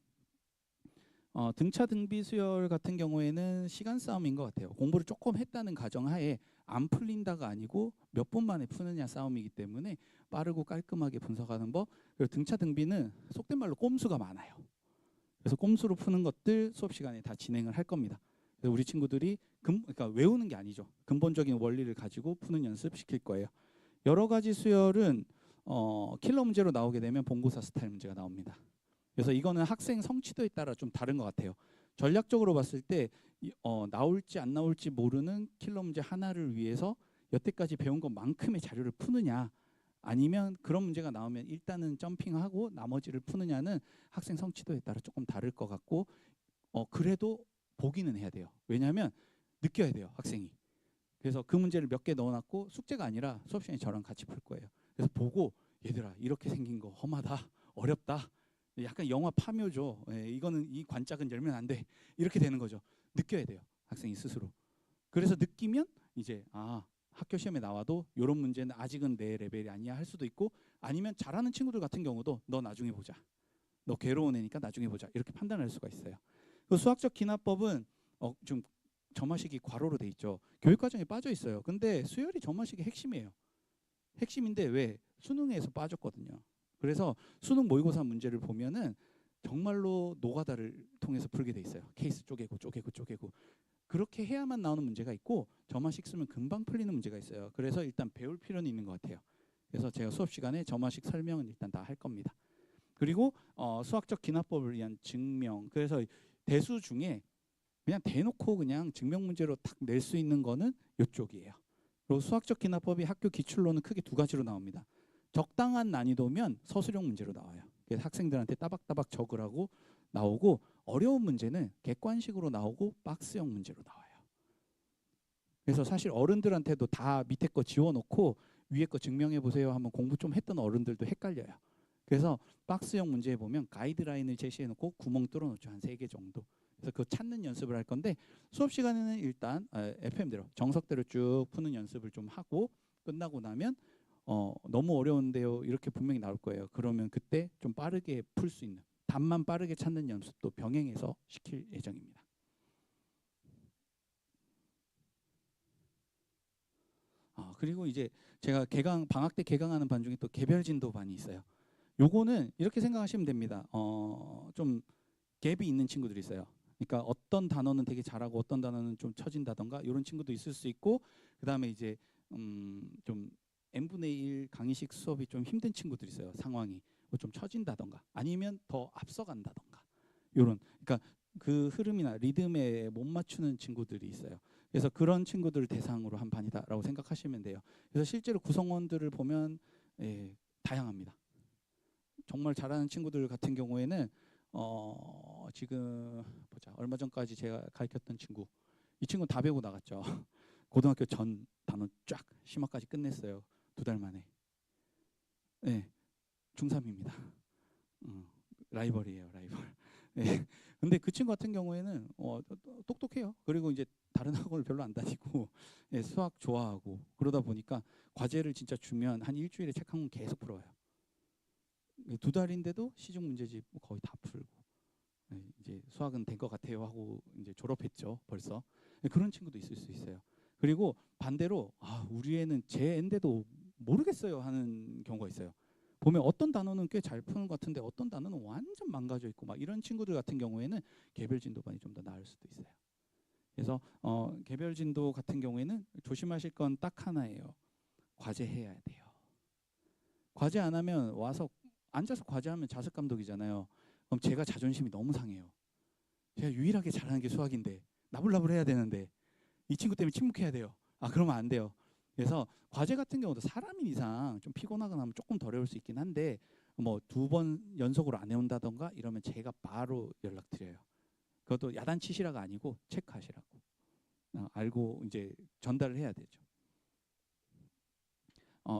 등차 등비 수열 같은 경우에는 시간 싸움인 것 같아요. 공부를 조금 했다는 가정하에 안 풀린다가 아니고 몇 분 만에 푸느냐 싸움이기 때문에 빠르고 깔끔하게 분석하는 법. 그리고 등차 등비는 속된 말로 꼼수가 많아요. 그래서 꼼수로 푸는 것들 수업 시간에 다 진행을 할 겁니다. 그래서 우리 친구들이 그러니까 외우는 게 아니죠. 근본적인 원리를 가지고 푸는 연습 시킬 거예요. 여러 가지 수열은 킬러 문제로 나오게 되면 본고사 스타일 문제가 나옵니다. 그래서 이거는 학생 성취도에 따라 좀 다른 것 같아요. 전략적으로 봤을 때 나올지 안 나올지 모르는 킬러 문제 하나를 위해서 여태까지 배운 것만큼의 자료를 푸느냐, 아니면 그런 문제가 나오면 일단은 점핑하고 나머지를 푸느냐는 학생 성취도에 따라 조금 다를 것 같고 그래도 보기는 해야 돼요. 왜냐하면 느껴야 돼요, 학생이. 그래서 그 문제를 몇 개 넣어놨고 숙제가 아니라 수업 시간에 저랑 같이 풀 거예요. 그래서 보고 얘들아 이렇게 생긴 거 험하다, 어렵다. 약간 영화 파묘죠. 예, 이거는 이 관짝은 열면 안 돼. 이렇게 되는 거죠. 느껴야 돼요, 학생이 스스로. 그래서 느끼면 이제 학교 시험에 나와도 이런 문제는 아직은 내 레벨이 아니야 할 수도 있고, 아니면 잘하는 친구들 같은 경우도 너 나중에 보자. 너 괴로운 애니까 나중에 보자. 이렇게 판단할 수가 있어요. 그 수학적 기납법은 좀 점화식이 괄호로 돼 있죠. 교육 과정에 빠져 있어요. 근데 수열이 점화식의 핵심이에요. 핵심인데 왜 수능에서 빠졌거든요. 그래서 수능 모의고사 문제를 보면은 정말로 노가다를 통해서 풀게 돼 있어요. 케이스 쪼개고 그렇게 해야만 나오는 문제가 있고, 점화식 쓰면 금방 풀리는 문제가 있어요. 그래서 일단 배울 필요는 있는 것 같아요. 그래서 제가 수업 시간에 점화식 설명은 일단 다 할 겁니다. 그리고 수학적 기납법을 위한 증명. 그래서 대수 중에 그냥 대놓고 그냥 증명 문제로 탁 낼 수 있는 거는 이쪽이에요. 그리고 수학적 기납법이 학교 기출로는 크게 두 가지로 나옵니다. 적당한 난이도면 서술형 문제로 나와요. 그래서 학생들한테 따박따박 적으라고 나오고, 어려운 문제는 객관식으로 나오고 박스형 문제로 나와요. 그래서 사실 어른들한테도 다 밑에 거 지워놓고 위에 거 증명해 보세요 하면 공부 좀 했던 어른들도 헷갈려요. 그래서 박스형 문제에 보면 가이드라인을 제시해놓고 구멍 뚫어놓죠. 한 3개 정도. 그래서 그거 찾는 연습을 할 건데, 수업 시간에는 일단 FM대로 정석대로 쭉 푸는 연습을 좀 하고, 끝나고 나면 너무 어려운데요 이렇게 분명히 나올 거예요. 그러면 그때 좀 빠르게 풀 수 있는, 답만 빠르게 찾는 연습도 병행해서 시킬 예정입니다. 그리고 이제 제가 방학 때 개강하는 반 중에 또 개별 진도 반이 있어요. 요거는 이렇게 생각하시면 됩니다. 좀 갭이 있는 친구들이 있어요. 그러니까 어떤 단어는 되게 잘하고 어떤 단어는 좀 처진다던가 이런 친구도 있을 수 있고, 그다음에 이제 좀 n분의 1 강의식 수업이 좀 힘든 친구들이 있어요. 상황이 좀 처진다던가 아니면 더 앞서간다던가, 요런, 그러니까 그 흐름이나 리듬에 못 맞추는 친구들이 있어요. 그래서 그런 친구들을 대상으로 한 반이다라고 생각하시면 돼요. 그래서 실제로 구성원들을 보면 다양합니다. 정말 잘하는 친구들 같은 경우에는 지금 보자, 얼마 전까지 제가 가르쳤던 친구, 이 친구 다 배우고 나갔죠. 고등학교 전 단원 쫙 심화까지 끝냈어요. 2달 만에. 네, 중3입니다. 라이벌이에요, 라이벌. 네. 근데 그 친구 같은 경우에는 똑똑해요. 그리고 이제 다른 학원을 별로 안 다니고 수학 좋아하고, 그러다 보니까 과제를 진짜 주면 한 일주일에 책 한 권 계속 풀어요. 2달인데도 시중 문제집 거의 다 풀고, 이제 수학은 된 것 같아요 하고 이제 졸업했죠 벌써. 그런 친구도 있을 수 있어요. 그리고 반대로 우리 애는 제 애인데도 모르겠어요 하는 경우가 있어요. 보면 어떤 단어는 꽤 잘 푸는 것 같은데 어떤 단어는 완전 망가져 있고 막 이런 친구들 같은 경우에는 개별 진도반이 좀 더 나을 수도 있어요. 그래서 개별 진도 같은 경우에는 조심하실 건 딱 하나예요. 과제해야 돼요. 과제 안 하면 와서 앉아서 과제하면 자습 감독이잖아요. 그럼 제가 자존심이 너무 상해요. 제가 유일하게 잘하는 게 수학인데 나불나불 해야 되는데 이 친구 때문에 침묵해야 돼요. 그러면 안 돼요. 그래서 과제 같은 경우도 사람인 이상 좀 피곤하거나 하면 조금 더 어려울 수 있긴 한데, 뭐 2번 연속으로 안 해온다던가 이러면 제가 바로 연락드려요. 그것도 야단치시라가 아니고 체크하시라고. 알고 이제 전달을 해야 되죠.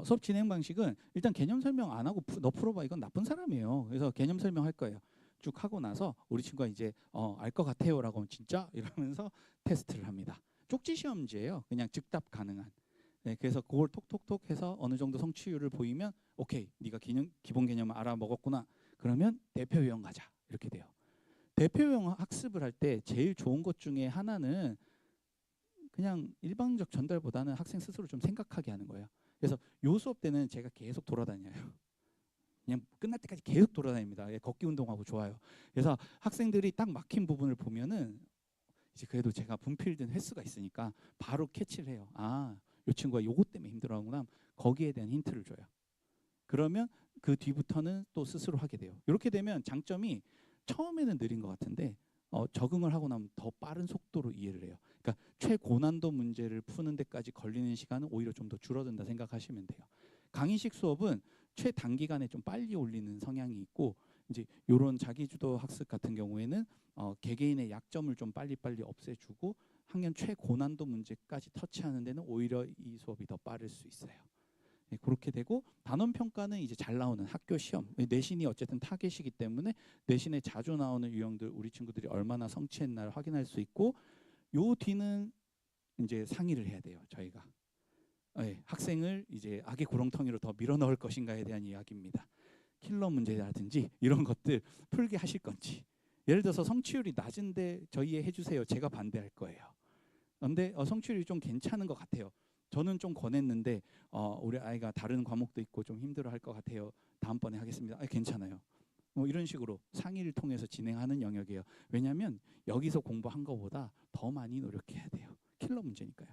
수업 진행 방식은 일단 개념 설명 안 하고 너 풀어봐, 이건 나쁜 사람이에요. 그래서 개념 설명할 거예요. 쭉 하고 나서 우리 친구가 이제 알 것 같아요라고 하면 진짜 이러면서 테스트를 합니다. 쪽지 시험지예요. 그냥 즉답 가능한. 네, 그래서 그걸 톡톡톡 해서 어느 정도 성취율을 보이면 오케이, 네가 기본 개념을 알아먹었구나. 그러면 대표 유형 가자, 이렇게 돼요. 대표 유형 학습을 할 때 제일 좋은 것 중에 하나는 그냥 일방적 전달보다는 학생 스스로 좀 생각하게 하는 거예요. 그래서 요 수업 때는 제가 계속 돌아다녀요. 그냥 끝날 때까지 계속 돌아다닙니다. 걷기 운동하고 좋아요. 그래서 학생들이 딱 막힌 부분을 보면은 이제 그래도 제가 분필든 횟수가 있으니까 바로 캐치를 해요. 이 친구가 요것 때문에 힘들어하구나. 거기에 대한 힌트를 줘요. 그러면 그 뒤부터는 또 스스로 하게 돼요. 이렇게 되면 장점이 처음에는 느린 것 같은데 적응을 하고 나면 더 빠른 속도로 이해를 해요. 그러니까 최고난도 문제를 푸는 데까지 걸리는 시간은 오히려 좀 더 줄어든다 생각하시면 돼요. 강의식 수업은 최단기간에 좀 빨리 올리는 성향이 있고 이제 이런 자기주도 학습 같은 경우에는 개개인의 약점을 좀 빨리빨리 없애주고 학년 최고난도 문제까지 터치하는 데는 오히려 이 수업이 더 빠를 수 있어요. 네, 그렇게 되고 단원 평가는 이제 잘 나오는 학교 시험 내신이 어쨌든 타겟이기 때문에 내신에 자주 나오는 유형들 우리 친구들이 얼마나 성취했나를 확인할 수 있고 요 뒤는 이제 상의를 해야 돼요. 저희가 네, 학생을 이제 악의 구렁텅이로 더 밀어 넣을 것인가에 대한 이야기입니다. 킬러 문제라든지 이런 것들 풀게 하실 건지 예를 들어서 성취율이 낮은데 저희 해주세요. 제가 반대할 거예요. 그런데 성취율이 좀 괜찮은 것 같아요. 저는 좀 권했는데 우리 아이가 다른 과목도 있고 좀 힘들어할 것 같아요. 다음번에 하겠습니다. 괜찮아요. 뭐 이런 식으로 상의를 통해서 진행하는 영역이에요. 왜냐하면 여기서 공부한 것보다 더 많이 노력해야 돼요. 킬러 문제니까요.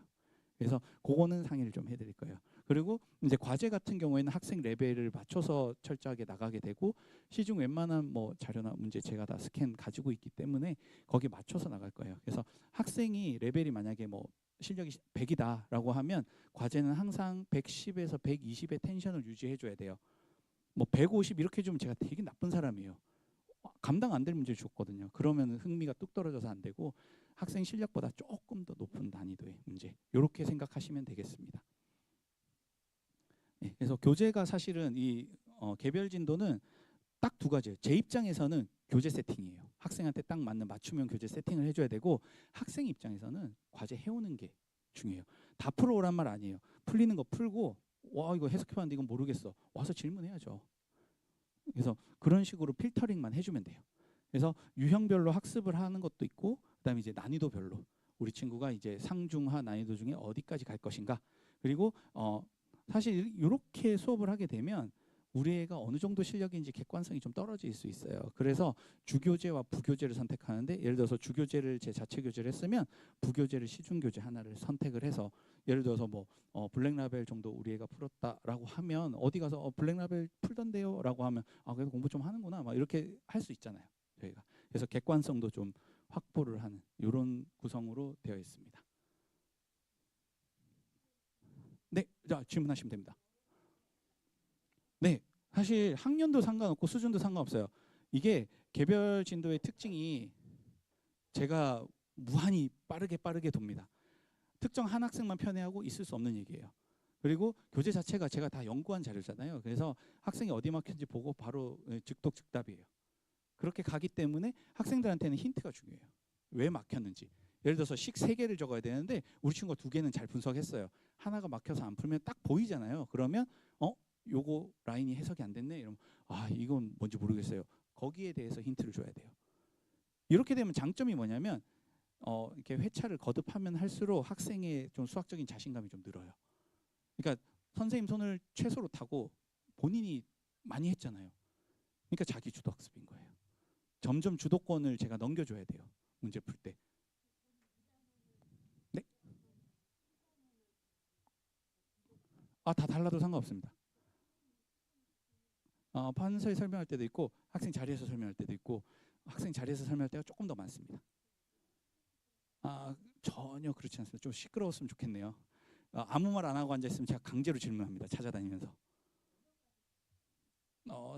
그래서 그거는 상의를 좀 해드릴 거예요. 그리고 이제 과제 같은 경우에는 학생 레벨을 맞춰서 철저하게 나가게 되고 시중 웬만한 뭐 자료나 문제 제가 다 스캔 가지고 있기 때문에 거기에 맞춰서 나갈 거예요. 그래서 학생이 레벨이 만약에 뭐 실력이 100이다라고 하면 과제는 항상 110에서 120의 텐션을 유지해 줘야 돼요. 뭐 150 이렇게 주면 제가 되게 나쁜 사람이에요. 감당 안 될 문제를 줬거든요. 그러면 흥미가 뚝 떨어져서 안 되고 학생 실력보다 조금 더 높은 난이도의 문제 이렇게 생각하시면 되겠습니다. 네, 그래서 교재가 사실은 이 개별 진도는 딱 두 가지예요. 제 입장에서는 교재 세팅이에요. 학생한테 딱 맞는 맞춤형 교재 세팅을 해줘야 되고 학생 입장에서는 과제 해오는 게 중요해요. 다 풀어오란 말 아니에요. 풀리는 거 풀고 와 이거 해석해봤는데 이건 모르겠어. 와서 질문해야죠. 그래서 그런 식으로 필터링만 해주면 돼요. 그래서 유형별로 학습을 하는 것도 있고 그다음에 이제 난이도별로 우리 친구가 이제 상중하 난이도 중에 어디까지 갈 것인가. 그리고 사실 이렇게 수업을 하게 되면 우리 애가 어느 정도 실력인지 객관성이 좀 떨어질 수 있어요. 그래서 주교재와 부교재를 선택하는데 예를 들어서 주교재를 제 자체 교재를 했으면 부교재를 시중교재 하나를 선택을 해서 예를 들어서 뭐 블랙라벨 정도 우리 애가 풀었다라고 하면 어디 가서 블랙라벨 풀던데요 라고 하면 그래도 공부 좀 하는구나 막 이렇게 할 수 있잖아요. 저희가 그래서 객관성도 좀 확보를 하는 이런 구성으로 되어 있습니다. 네, 자 질문하시면 됩니다. 네, 사실 학년도 상관없고 수준도 상관없어요. 이게 개별 진도의 특징이 제가 무한히 빠르게 돕니다. 특정 한 학생만 편애하고 있을 수 없는 얘기예요. 그리고 교재 자체가 제가 다 연구한 자료잖아요. 그래서 학생이 어디 막혔는지 보고 바로 즉독즉답이에요. 그렇게 가기 때문에 학생들한테는 힌트가 중요해요. 왜 막혔는지. 예를 들어서 식 3개를 적어야 되는데 우리 친구가 2개는 잘 분석했어요. 하나가 막혀서 안 풀면 딱 보이잖아요. 그러면 요거 라인이 해석이 안 됐네. 이러면 이건 뭔지 모르겠어요. 거기에 대해서 힌트를 줘야 돼요. 이렇게 되면 장점이 뭐냐면 이렇게 회차를 거듭하면 할수록 학생의 좀 수학적인 자신감이 좀 늘어요. 그러니까 선생님 손을 최소로 타고 본인이 많이 했잖아요. 그러니까 자기 주도 학습인 거예요. 점점 주도권을 제가 넘겨줘야 돼요. 문제 풀 때. 네? 다 달라도 상관없습니다. 판서에 설명할 때도 있고 학생 자리에서 설명할 때도 있고 학생 자리에서 설명할 때가 조금 더 많습니다. 전혀 그렇지 않습니다. 좀 시끄러웠으면 좋겠네요. 아무 말 안 하고 앉아있으면 제가 강제로 질문합니다. 찾아다니면서.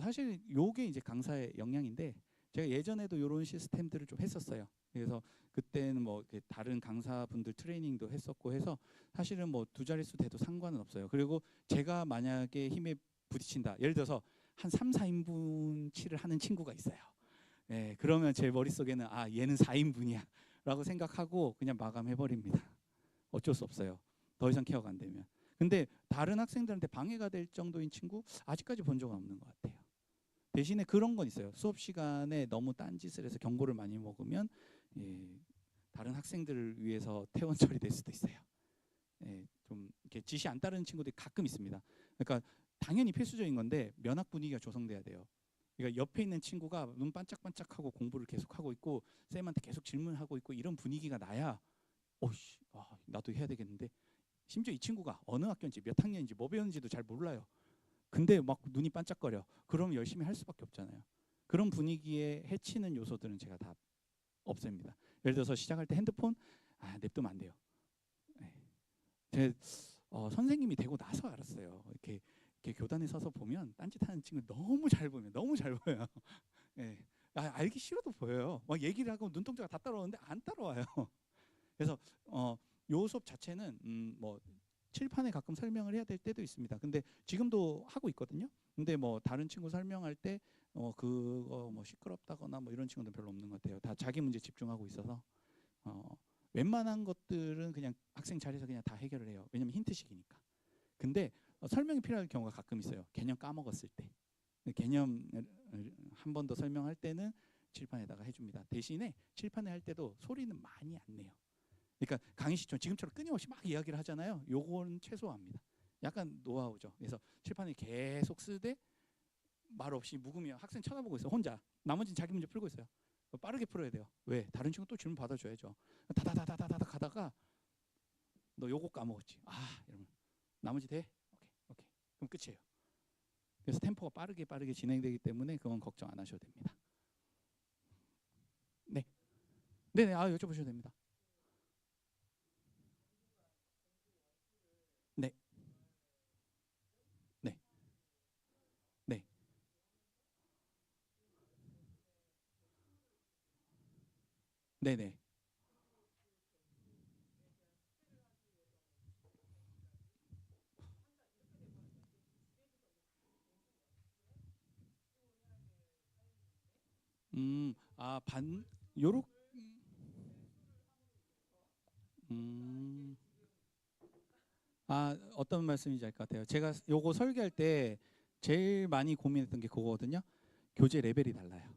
사실 요게 이제 강사의 역량인데 제가 예전에도 이런 시스템들을 좀 했었어요. 그래서 그때는 뭐 다른 강사분들 트레이닝도 했었고 해서 사실은 뭐 2자릿수 돼도 상관은 없어요. 그리고 제가 만약에 힘에 부딪힌다. 예를 들어서 한 3, 4인분치를 하는 친구가 있어요. 네, 그러면 제 머릿속에는 얘는 4인분이야 라고 생각하고 그냥 마감해버립니다. 어쩔 수 없어요. 더 이상 케어가 안 되면. 근데 다른 학생들한테 방해가 될 정도인 친구 아직까지 본 적은 없는 것 같아요. 대신에 그런 건 있어요. 수업 시간에 너무 딴짓을 해서 경고를 많이 먹으면 다른 학생들을 위해서 퇴원 처리될 수도 있어요. 좀 이렇게 지시 안 따르는 친구들이 가끔 있습니다. 그러니까 당연히 필수적인 건데 면학 분위기가 조성돼야 돼요. 그러니까 옆에 있는 친구가 눈 반짝반짝하고 공부를 계속하고 있고 쌤한테 계속 질문하고 있고 이런 분위기가 나야 나도 해야 되겠는데 심지어 이 친구가 어느 학교인지 몇 학년인지 뭐 배우는지도 잘 몰라요. 근데 막 눈이 반짝거려. 그럼 열심히 할 수밖에 없잖아요. 그런 분위기에 해치는 요소들은 제가 다 없앱니다. 예를 들어서 시작할 때 핸드폰 냅두면 안 돼요. 제 선생님이 되고 나서 알았어요. 이렇게 이렇게 교단에 서서 보면 딴짓하는 친구 너무 잘 보면 너무 잘 보여요. 예. 알기 싫어도 보여요. 막 얘기를 하고 눈동자가 다 따라오는데 안 따라와요. 그래서 요 수업 자체는 뭐 칠판에 가끔 설명을 해야 될 때도 있습니다. 근데 지금도 하고 있거든요. 근데 뭐 다른 친구 설명할 때 그거 뭐 시끄럽다거나 뭐 이런 친구들 별로 없는 것 같아요. 다 자기 문제 집중하고 있어서 웬만한 것들은 그냥 학생 자리에서 그냥 다 해결을 해요. 왜냐면 힌트식이니까. 근데 설명이 필요할 경우가 가끔 있어요. 개념 까먹었을 때. 개념 한 번 더 설명할 때는 칠판에다가 해줍니다. 대신에 칠판에 할 때도 소리는 많이 안 내요. 그러니까 강의 시점 지금처럼 끊임없이 막 이야기를 하잖아요. 요거는 최소화합니다. 약간 노하우죠. 그래서 칠판에 계속 쓰되 말 없이 묵으면 학생 쳐다보고 있어 혼자. 나머지는 자기 문제 풀고 있어요. 빠르게 풀어야 돼요. 왜? 다른 친구 또 질문 받아줘야죠. 다다다다다다 가다가 너 요거 까먹었지. 이러면 나머지 돼? 오케이. 그럼 끝이에요. 그래서 템포가 빠르게 진행되기 때문에 그건 걱정 안 하셔도 됩니다. 네. 네네. 여쭤보셔도 됩니다. 네. 네. 네. 네네. 요렇 음. 어떤 말씀인지 알 것 같아요. 제가 요거 설계할 때 제일 많이 고민했던 게 그거거든요. 교재 레벨이 달라요.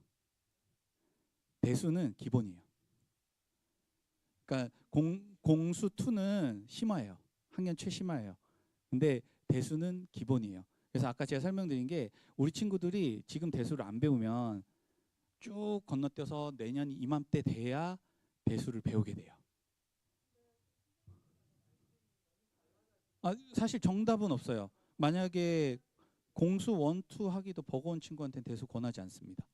대수는 기본이에요. 그러니까 공수 2는 심화예요. 학년 최심화예요. 근데 대수는 기본이에요. 그래서 아까 제가 설명드린 게 우리 친구들이 지금 대수를 안 배우면 쭉 건너뛰어서 내년 이맘때 돼야 대수를 배우게 돼요. 사실 정답은 없어요. 만약에 공수 1, 2 하기도 버거운 친구한테는 대수 권하지 않습니다.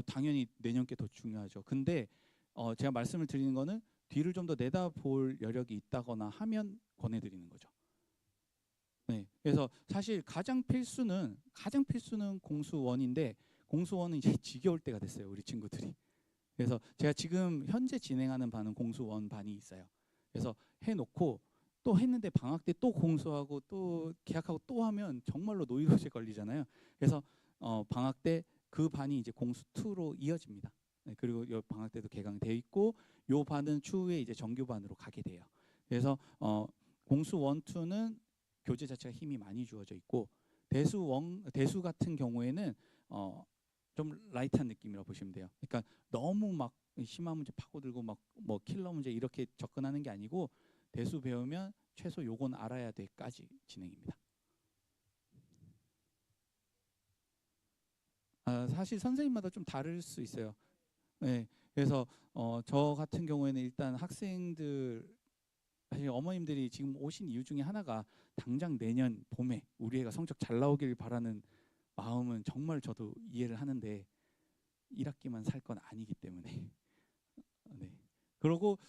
당연히 내년 게 더 중요하죠. 근데 제가 말씀을 드리는 거는 뒤를 좀 더 내다볼 여력이 있다거나 하면 권해드리는 거죠. 네, 그래서 사실 가장 필수는 공수 1인데 공수 1은 이제 지겨울 때가 됐어요, 우리 친구들이. 그래서 제가 지금 현재 진행하는 반은 공수 1 반이 있어요. 그래서 해놓고 또 했는데 방학 때 또 공수하고 또 계약하고 또 하면 정말로 노이로제 걸리잖아요. 그래서 방학 때 그 반이 이제 공수 2로 이어집니다. 네, 그리고 요 방학 때도 개강돼 있고 요 반은 추후에 이제 정규 반으로 가게 돼요. 그래서 공수 1, 2는 교재 자체가 힘이 많이 주어져 있고 대수 같은 경우에는 좀 라이트한 느낌이라고 보시면 돼요. 그러니까 너무 막 심한 문제 파고들고 막 뭐 킬러 문제 이렇게 접근하는 게 아니고 대수 배우면 최소 요건 알아야 돼까지 진행입니다. 사실 선생님마다 좀 다를 수 있어요. 네, 그래서 저 같은 경우에는 일단 학생들 사실 어머님들이 지금 오신 이유 중에 하나가 당장 내년 봄에 우리 애가 성적 잘 나오길 바라는 마음은 정말 저도 이해를 하는데 1학기만 살 건 아니기 때문에 네. 그러고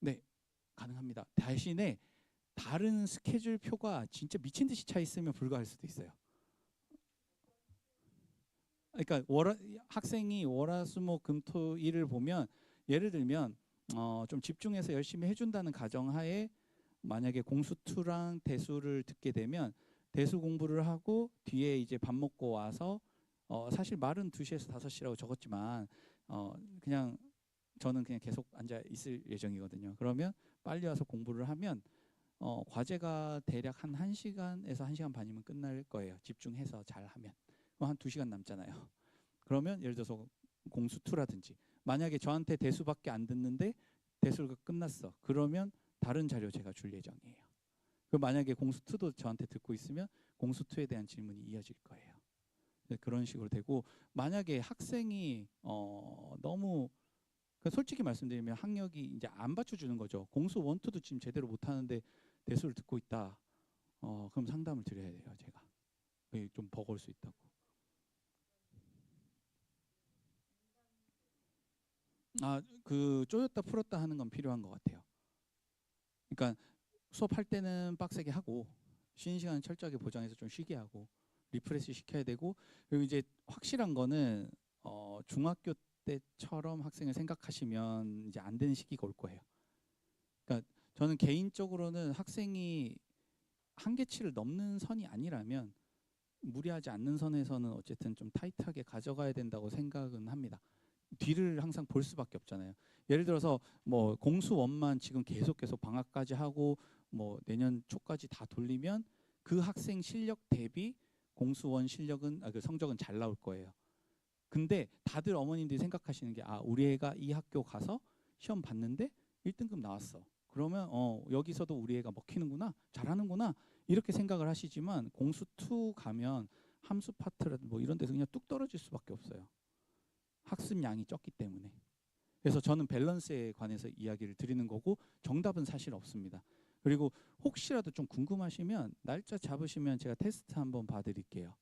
네, 가능합니다. 대신에 다른 스케줄 표가 진짜 미친 듯이 차 있으면 불가할 수도 있어요. 그러니까 학생이 월화수목금토일을 보면 예를 들면 좀 집중해서 열심히 해준다는 가정하에 만약에 공수2랑 대수를 듣게 되면 대수 공부를 하고 뒤에 이제 밥 먹고 와서 사실 말은 2시에서 5시라고 적었지만 그냥 저는 그냥 계속 앉아 있을 예정이거든요. 그러면 빨리 와서 공부를 하면 과제가 대략 한 1시간에서 1시간 반이면 끝날 거예요. 집중해서 잘 하면. 그럼 한 2시간 남잖아요. 그러면 예를 들어서 공수2라든지 만약에 저한테 대수밖에 안 듣는데 대수가 끝났어. 그러면 다른 자료 제가 줄 예정이에요. 그 만약에 공수2도 저한테 듣고 있으면 공수2에 대한 질문이 이어질 거예요. 네, 그런 식으로 되고 만약에 학생이 너무 솔직히 말씀드리면 학력이 이제 안 받쳐주는 거죠. 공수 1, 2도 지금 제대로 못하는데 대수를 듣고 있다. 그럼 상담을 드려야 돼요, 제가. 그게 좀 버거울 수 있다고. 그 쪼였다 풀었다 하는 건 필요한 것 같아요. 그러니까 수업할 때는 빡세게 하고 쉬는 시간은 철저하게 보장해서 좀 쉬게 하고 리프레시 시켜야 되고, 그리고 이제 확실한 거는 중학교 때처럼 학생을 생각하시면 이제 안 되는 시기가 올 거예요. 그러니까 저는 개인적으로는 학생이 한계치를 넘는 선이 아니라면 무리하지 않는 선에서는 어쨌든 좀 타이트하게 가져가야 된다고 생각은 합니다. 뒤를 항상 볼 수밖에 없잖아요. 예를 들어서 뭐 공수원만 지금 계속 방학까지 하고 뭐 내년 초까지 다 돌리면 그 학생 실력 대비 공수원 실력은 그 성적은 잘 나올 거예요. 근데 다들 어머님들이 생각하시는 게 우리 애가 이 학교 가서 시험 봤는데 1등급 나왔어. 그러면 여기서도 우리 애가 먹히는구나, 잘하는구나 이렇게 생각을 하시지만 공수 2 가면 함수 파트라든 뭐 이런 데서 그냥 뚝 떨어질 수밖에 없어요. 학습량이 적기 때문에. 그래서 저는 밸런스에 관해서 이야기를 드리는 거고 정답은 사실 없습니다. 그리고 혹시라도 좀 궁금하시면 날짜 잡으시면 제가 테스트 한번 봐드릴게요.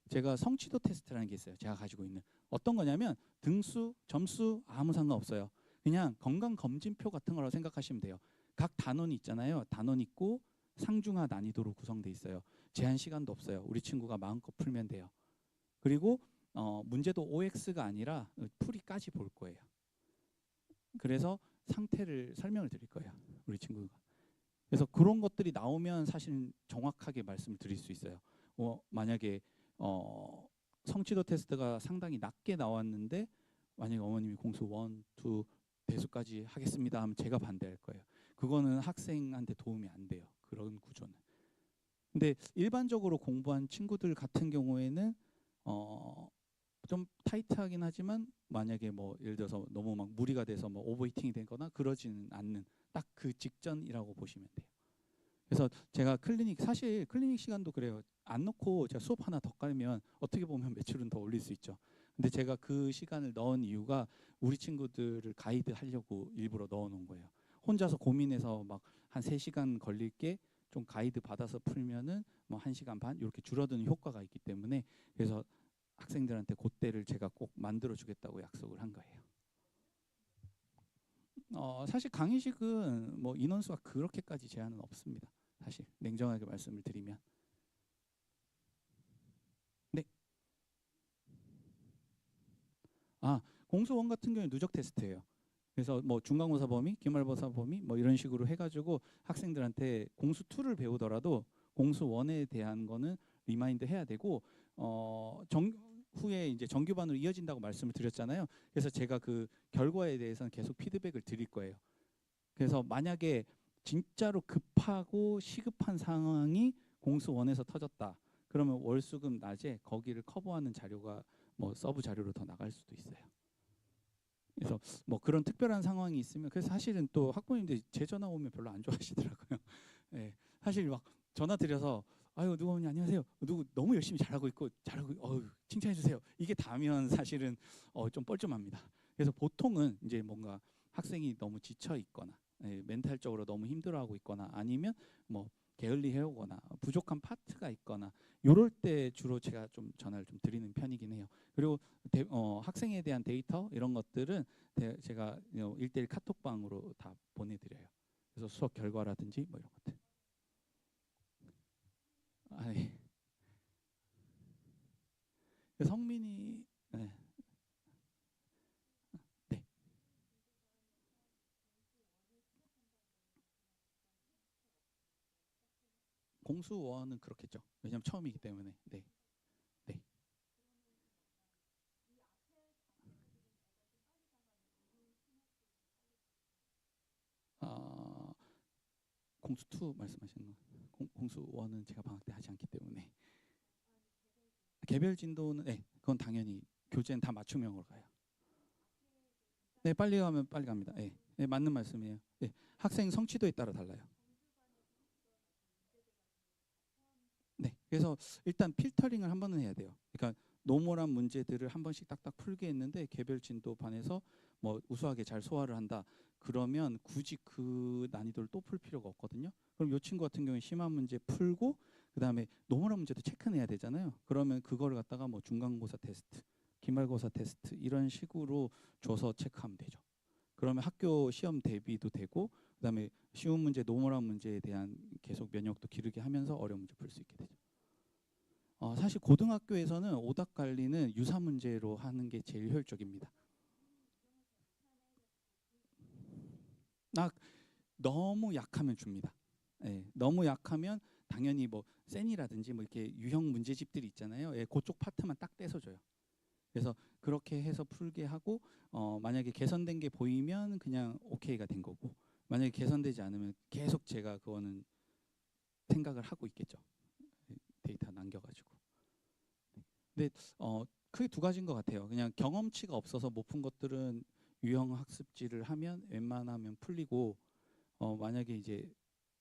제가 성취도 테스트라는 게 있어요. 제가 가지고 있는. 어떤 거냐면 등수, 점수 아무 상관없어요. 그냥 건강검진표 같은 거라고 생각하시면 돼요. 각 단원이 있잖아요. 단원 있고 상중하 난이도로 구성돼 있어요. 제한 시간도 없어요. 우리 친구가 마음껏 풀면 돼요. 그리고 문제도 OX가 아니라 풀이까지 볼 거예요. 그래서 상태를 설명을 드릴 거예요. 우리 친구가. 그래서 그런 것들이 나오면 사실 정확하게 말씀을 드릴 수 있어요. 만약에 성취도 테스트가 상당히 낮게 나왔는데 만약에 어머님이 공수 1, 2 대수까지 하겠습니다 하면 제가 반대할 거예요. 그거는 학생한테 도움이 안 돼요. 그런 구조는. 근데 일반적으로 공부한 친구들 같은 경우에는 좀 타이트하긴 하지만 만약에 뭐 예를 들어서 너무 막 무리가 돼서 뭐 오버히팅이 되거나 그러지는 않는 딱 그 직전이라고 보시면 돼요. 그래서 제가 사실 클리닉 시간도 그래요. 안 넣고 제가 수업 하나 더 깔면 어떻게 보면 매출은 더 올릴 수 있죠. 근데 제가 그 시간을 넣은 이유가 우리 친구들을 가이드 하려고 일부러 넣어 놓은 거예요. 혼자서 고민해서 막 한 3시간 걸릴 게 좀 가이드 받아서 풀면은 뭐 1시간 반 이렇게 줄어드는 효과가 있기 때문에, 그래서 학생들한테 그때를 제가 꼭 만들어 주겠다고 약속을 한 거예요. 사실 강의식은 뭐 인원수가 그렇게까지 제한은 없습니다. 사실 냉정하게 말씀을 드리면. 네. 공수원 같은 경우는 누적 테스트예요. 그래서 뭐 중간고사 범위, 기말고사 범위 뭐 이런 식으로 해가지고 학생들한테 공수 2를 배우더라도 공수 1에 대한 거는 리마인드 해야 되고 후에 이제 정규반으로 이어진다고 말씀을 드렸잖아요. 그래서 제가 그 결과에 대해서는 계속 피드백을 드릴 거예요. 그래서 만약에 진짜로 급하고 시급한 상황이 공수 1에서 터졌다. 그러면 월수금 낮에 거기를 커버하는 자료가 뭐 서브 자료로 더 나갈 수도 있어요. 그래서 뭐 그런 특별한 상황이 있으면, 그래서 사실은 또 학부모님들이 제 전화 오면 별로 안 좋아하시더라고요. 네, 사실 막 전화 드려서 아유 누구 오니 안녕하세요. 누구 너무 열심히 잘하고 있고 칭찬해 주세요. 이게 다면 사실은 좀 뻘쭘합니다. 그래서 보통은 이제 뭔가 학생이 너무 지쳐 있거나 멘탈적으로 너무 힘들어하고 있거나 아니면 뭐 게을리 해오거나 부족한 파트가 있거나 요럴 때 주로 제가 좀 전화를 좀 드리는 편이긴 해요. 그리고 학생에 대한 데이터 이런 것들은 제가 1:1 카톡방으로 다 보내드려요. 그래서 수업 결과라든지 뭐 이런 것들. 네. 성민이 네. 네. 공수원은 그렇겠죠. 왜냐하면 처음이기 때문에. 네. 네. 어, 공수 2 말씀하시는 거. 공수 1은 제가 방학 때 하지 않기 때문에. 개별 진도는 그건 당연히 교재는 다 맞춤형으로 가요. 네, 빨리 가면 빨리 갑니다. 네, 네 맞는 말씀이에요. 네, 학생 성취도에 따라 달라요. 네, 그래서 일단 필터링을 한 번은 해야 돼요. 그러니까 노멀한 문제들을 한 번씩 딱딱 풀게 했는데 개별 진도 반에서 뭐 우수하게 잘 소화를 한다. 그러면 굳이 그 난이도를 또 풀 필요가 없거든요. 그럼 이 친구 같은 경우에 심한 문제 풀고 그다음에 노멀한 문제도 체크해야 되잖아요. 그러면 그거를 갖다가 뭐 중간고사 테스트, 기말고사 테스트 이런 식으로 줘서 체크하면 되죠. 그러면 학교 시험 대비도 되고 그다음에 쉬운 문제, 노멀한 문제에 대한 계속 면역도 기르게 하면서 어려운 문제 풀 수 있게 되죠. 사실 고등학교에서는 오답 관리는 유사 문제로 하는 게 제일 효율적입니다. 아, 너무 약하면 줍니다. 예, 너무 약하면 당연히 뭐 센이라든지 뭐 이렇게 유형 문제집들이 있잖아요. 예, 그쪽 파트만 딱 떼서 줘요. 그래서 그렇게 해서 풀게 하고 만약에 개선된 게 보이면 그냥 오케이가 된 거고 만약에 개선되지 않으면 계속 제가 그거는 생각을 하고 있겠죠. 데이터 남겨가지고. 근데 크게 두 가지인 것 같아요. 그냥 경험치가 없어서 못 푼 것들은 유형 학습지를 하면 웬만하면 풀리고 만약에 이제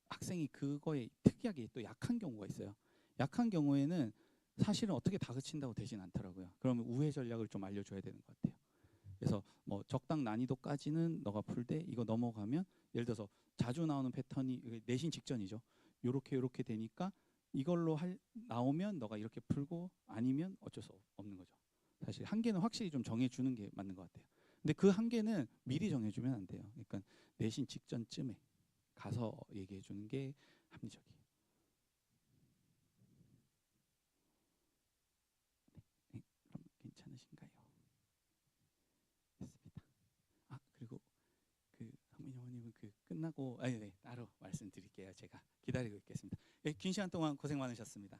학생이 그거에 특이하게 또 약한 경우가 있어요. 약한 경우에는 사실은 어떻게 다그친다고 되진 않더라고요. 그러면 우회 전략을 좀 알려줘야 되는 것 같아요. 그래서 뭐 적당 난이도까지는 너가 풀되 이거 넘어가면 예를 들어서 자주 나오는 패턴이 내신 직전이죠. 요렇게 되니까 이걸로 나오면 너가 이렇게 풀고 아니면 어쩔 수 없는 거죠. 사실 한계는 확실히 좀 정해주는 게 맞는 것 같아요. 근데 그 한계는 미리 정해주면 안 돼요. 그러니까 내신 직전쯤에 가서 얘기해 주는 게 합리적이에요. 네, 그럼 괜찮으신가요? 됐습니다. 그리고 그 한민영님은 그 끝나고 네, 따로 말씀드릴게요. 제가 기다리고 있겠습니다. 긴 시간 동안 고생 많으셨습니다.